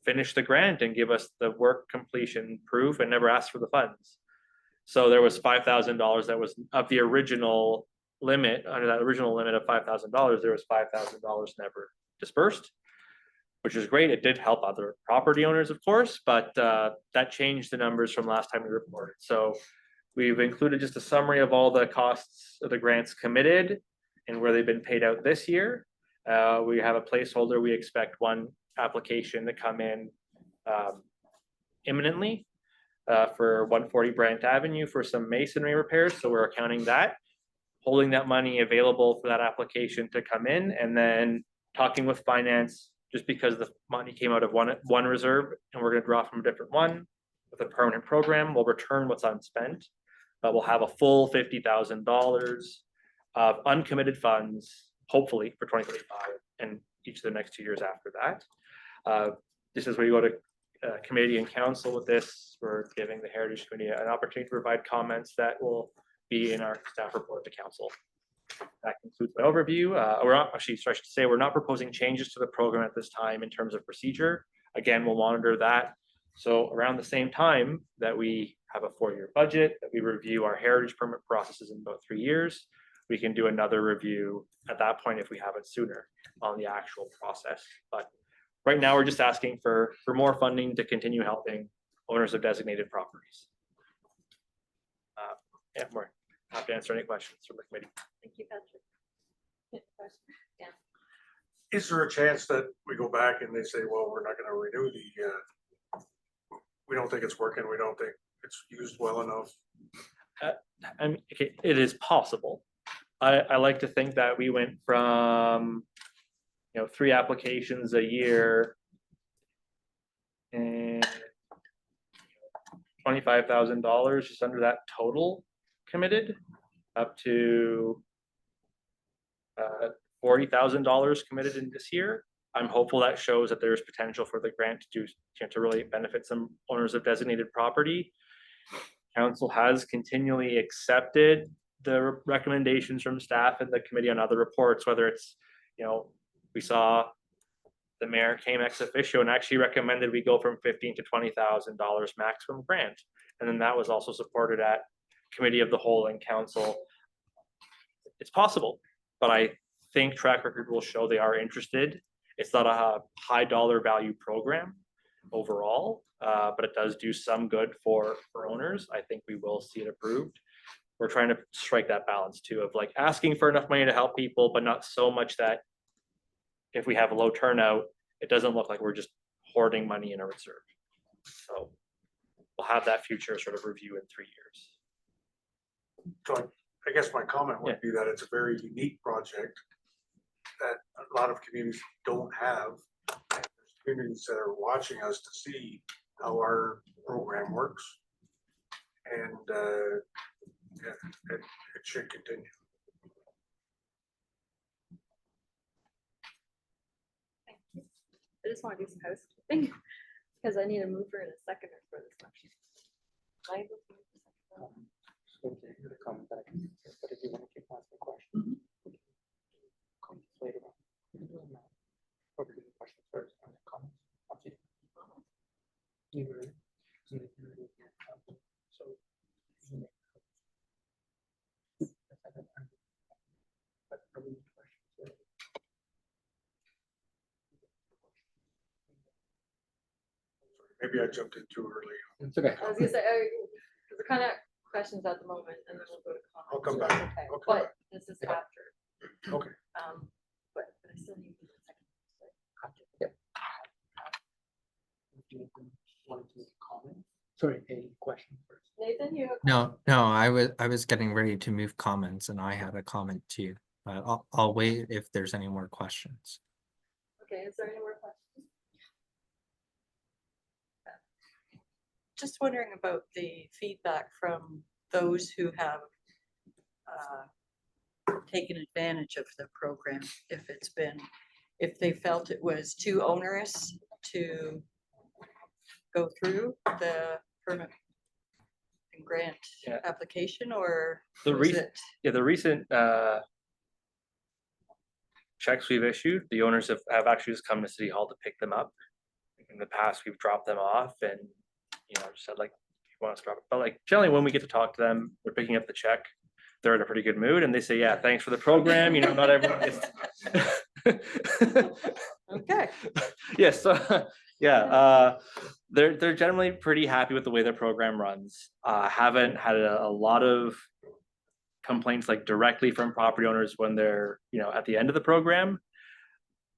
finish the grant and give us the work completion proof and never asked for the funds. So there was $5,000 that was of the original limit. Under that original limit of $5,000, there was $5,000 never dispersed, which is great. It did help other property owners, of course, but that changed the numbers from last time we reported. So we've included just a summary of all the costs of the grants committed and where they've been paid out this year. We have a placeholder. We expect one application to come in imminently for 140 Brant Avenue for some masonry repairs. So we're accounting that, holding that money available for that application to come in, and then talking with finance, just because the money came out of one reserve and we're going to draw from a different one with a permanent program. We'll return what's unspent, but we'll have a full $50,000 of uncommitted funds, hopefully for 2025 and each of the next 2 years after that. This is where you go to committee and council with this. We're giving the Heritage Committee an opportunity to provide comments that will be in our staff report to council. That concludes my overview. We're not actually, I should say, we're not proposing changes to the program at this time in terms of procedure. Again, we'll monitor that. So around the same time that we have a 4-year budget, that we review our heritage permit processes in about 3 years, we can do another review at that point if we have it sooner on the actual process. But right now, we're just asking for more funding to continue helping owners of designated properties. Yeah, we're happy to answer any questions from the committee. Thank you, Patrick. Yeah. Is there a chance that we go back and they say, well, we're not gonna renew we don't think it's working, we don't think it's used well enough? Okay, it is possible. I like to think that we went from 3 applications a year and $25,000 just under that total committed, up to $40,000 committed in this year. I'm hopeful that shows that there's potential for the grant to really benefit some owners of designated property. Council has continually accepted the recommendations from staff and the committee on other reports, whether it's, we saw the mayor came ex officio and actually recommended we go from $15,000 to $20,000 maximum grant. And then that was also supported at committee of the whole and council. It's possible, but I think track record will show they are interested. It's not a high dollar value program overall, but it does do some good for owners. I think we will see it approved. We're trying to strike that balance too, of like asking for enough money to help people, but not so much that if we have a low turnout, it doesn't look like we're just hoarding money in a reserve. So we'll have that future sort of review in 3 years. So I guess my comment would be that it's a very unique project that a lot of communities don't have. There's communities that are watching us to see how our program works. And it should continue. I just want to do some housekeeping because I need a mover and a seconder for this one. So the comment that I can answer, but if you want to keep asking questions, comments later on. It doesn't matter. Probably do the questions first and then comments. So Maybe I jumped in too early. It's okay. I was gonna say, because kind of questions at the moment, and then we'll go to comments. I'll come so back. that's okay. I'll come But back. this is Yeah. after. Okay. But I still need a second. Yep. Sorry, a question first. Nathan, you have. a No, I was getting ready to move comments and I had a comment too, but I'll wait if there's any more questions. Okay, is there any more questions? Just wondering about the feedback from those who have taken advantage of the program, if they felt it was too onerous to go through the permit and grant Yeah. application, or The was recent, it? yeah, the recent checks we've issued, the owners have actually just come to City Hall to pick them up. In the past, we've dropped them off and, just said like, if you want us to drop it, but like generally when we get to talk to them, they're picking up the check. They're in a pretty good mood and they say, yeah, thanks for the program, not everyone gets. Okay. Yes, yeah, they're generally pretty happy with the way their program runs. Haven't had a lot of complaints like directly from property owners when they're, at the end of the program.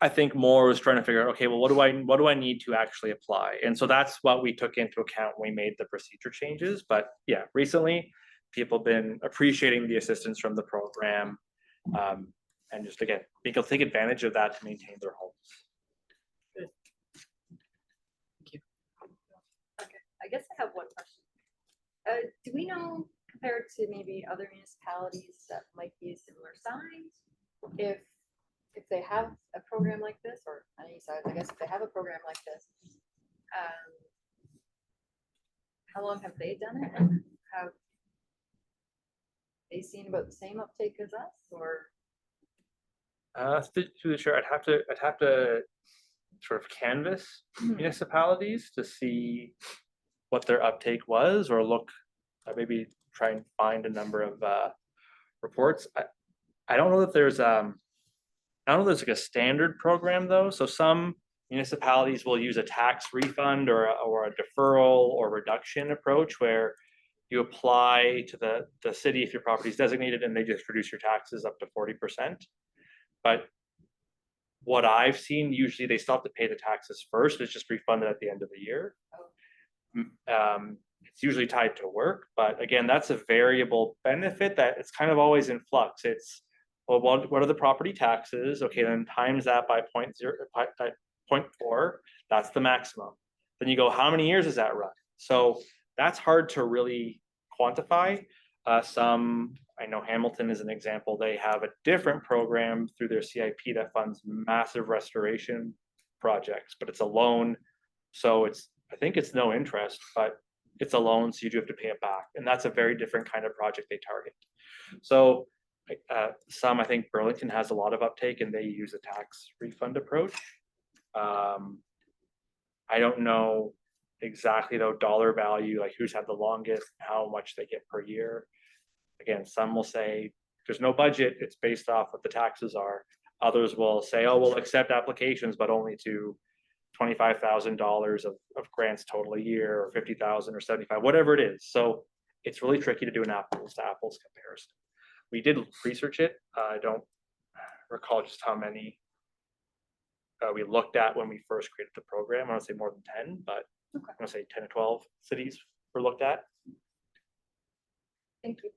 I think more was trying to figure out, okay, well, what do I need to actually apply? And so that's what we took into account when we made the procedure changes. But yeah, recently people have been appreciating the assistance from the program. And just again, being able to take advantage of that to maintain their homes. Okay, I guess I have one question. Do we know, compared to maybe other municipalities that might be a similar size, if they have a program like this, or any size, I guess if they have a program like this, how long have they done it? And have they seen about the same uptake as us, or? Through the chair, I'd have to sort of canvass municipalities to see what their uptake was, or maybe try and find a number of reports. I don't know that there's I don't know if there's like a standard program though. So some municipalities will use a tax refund or a deferral or reduction approach where you apply to the city if your property is designated and they just reduce your taxes up to 40%. But what I've seen, usually they still have to pay the taxes first. It's just refunded at the end of the year. It's usually tied to work, but again, that's a variable benefit that it's kind of always in flux. It's, well, what are the property taxes? Okay, then times that by 0.4, that's the maximum. Then you go, how many years does that run? So that's hard to really quantify. I know Hamilton is an example. They have a different program through their CIP that funds massive restoration projects, but it's a loan. So I think it's no interest, but it's a loan, so you do have to pay it back. And that's a very different kind of project they target. So I think Burlington has a lot of uptake and they use a tax refund approach. I don't know exactly though dollar value, like who's had the longest, how much they get per year. Again, some will say there's no budget, it's based off what the taxes are. Others will say, oh, we'll accept applications, but only to $25,000 of grants total a year, or 50,000 or 75, whatever it is. So it's really tricky to do an apples to apples comparison. We did research it. I don't recall just how many we looked at when we first created the program. I want to say more than 10, but I'm going to say 10 to 12 cities were looked at. Thank you.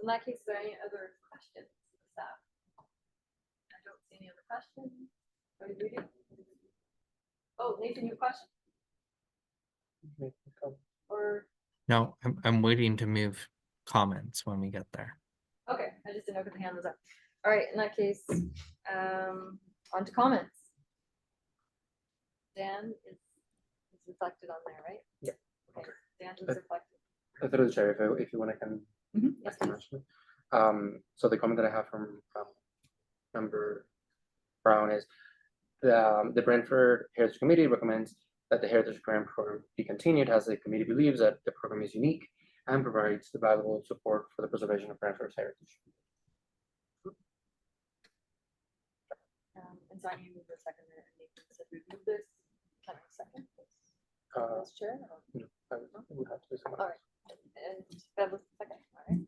In that case, are there any other questions of staff? I don't see any other questions. Are you reading? Oh, Nathan, your question? Or, No, I'm waiting to move comments when we get there. okay, I just didn't know if the hand was up. All right, in that case, on to comments. Dan is reflected on there, right? Yeah. Okay, Dan is reflected. Through the chair, if you want, I can. Yes, I can please. mention. So the comment that I have from Member Brown is the Brantford Heritage Committee recommends that the Heritage Grant Program be continued, as the committee believes that the program is unique and provides the valuable support for the preservation of Brantford's heritage. And so I need to move the second and Nathan said we move this. Can I second this? vice chair? or- No, I would have to do someone All else. right, and Bev was the second, all right.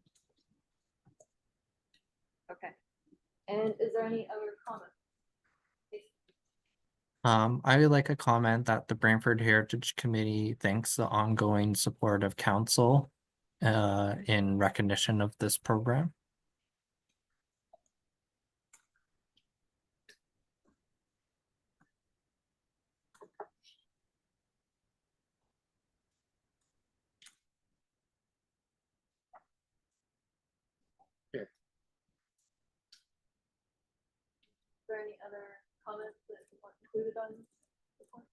Okay, and is there any other comment? I would like a comment that the Brantford Heritage Committee thanks the ongoing support of council in recognition of this program. Is there any other comments that you want included on this one?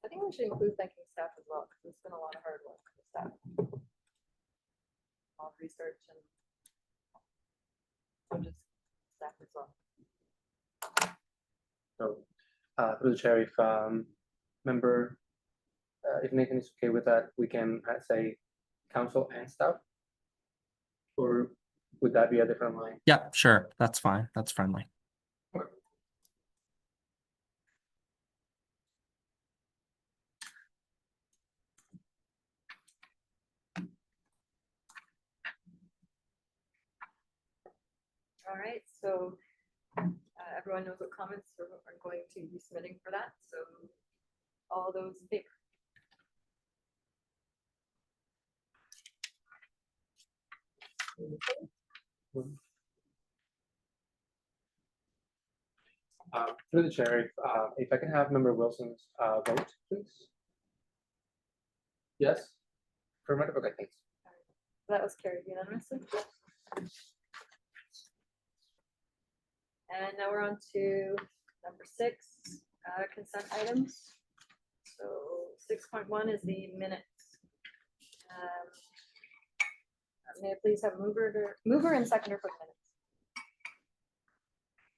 I think we should include thanking staff as well, because it's been a lot of hard work for staff. All research and so just staff as well. So, through the chair, if member, if Nathan is okay with that, we can say council and staff? Or would that be a different line? Yeah, sure. That's fine. That's friendly. All right, so everyone knows what comments are going to be submitting for that, so all those in favor? Through the chair, if I can have member Wilson's vote, please. Yes? Affirmative, okay, thanks. That was carried unanimously. And now we're on to number 6, consent items. So 6.1 is the minutes. May I please have a mover and seconder for the minutes?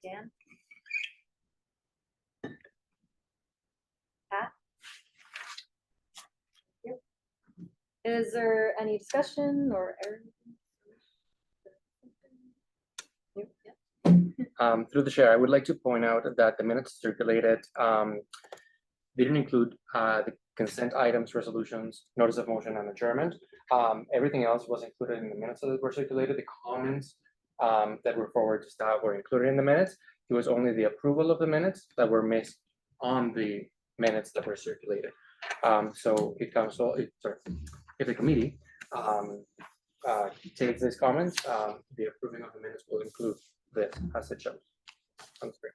Dan? Pat? Yep. Is there any discussion or error? Yep, yep. Through the chair, I would like to point out that the minutes circulated didn't include the consent items, resolutions, notice of motion, and adjournment. Everything else was included in the minutes that were circulated. The comments that were forwarded to staff were included in the minutes. It was only the approval of the minutes that were missed on the minutes that were circulated. So if the committee takes these comments, the approving of the minutes will include this as it shows on the screen.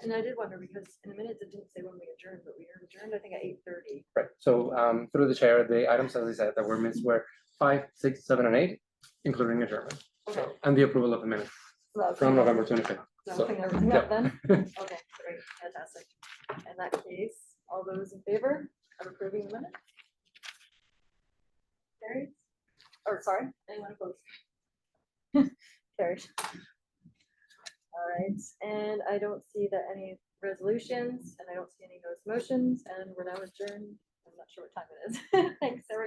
And I did wonder because in the minutes it didn't say when we adjourned, but we adjourned, I think at 8:30. Right, so through the chair, the items, as I said, that were missed were 5, 6, 7, and 8, including adjournment. Okay. And the approval of the minutes So that was from kind of- November 25th. so So, clean everything up yeah. then? Okay, great, fantastic. In that case, all those in favor of approving the minutes? Carried? Or sorry, anyone opposed? Carried. All right, and I don't see that any resolutions, and I don't see any notice motions, and we're now adjourned. I'm not sure what time it is. Thanks, everyone.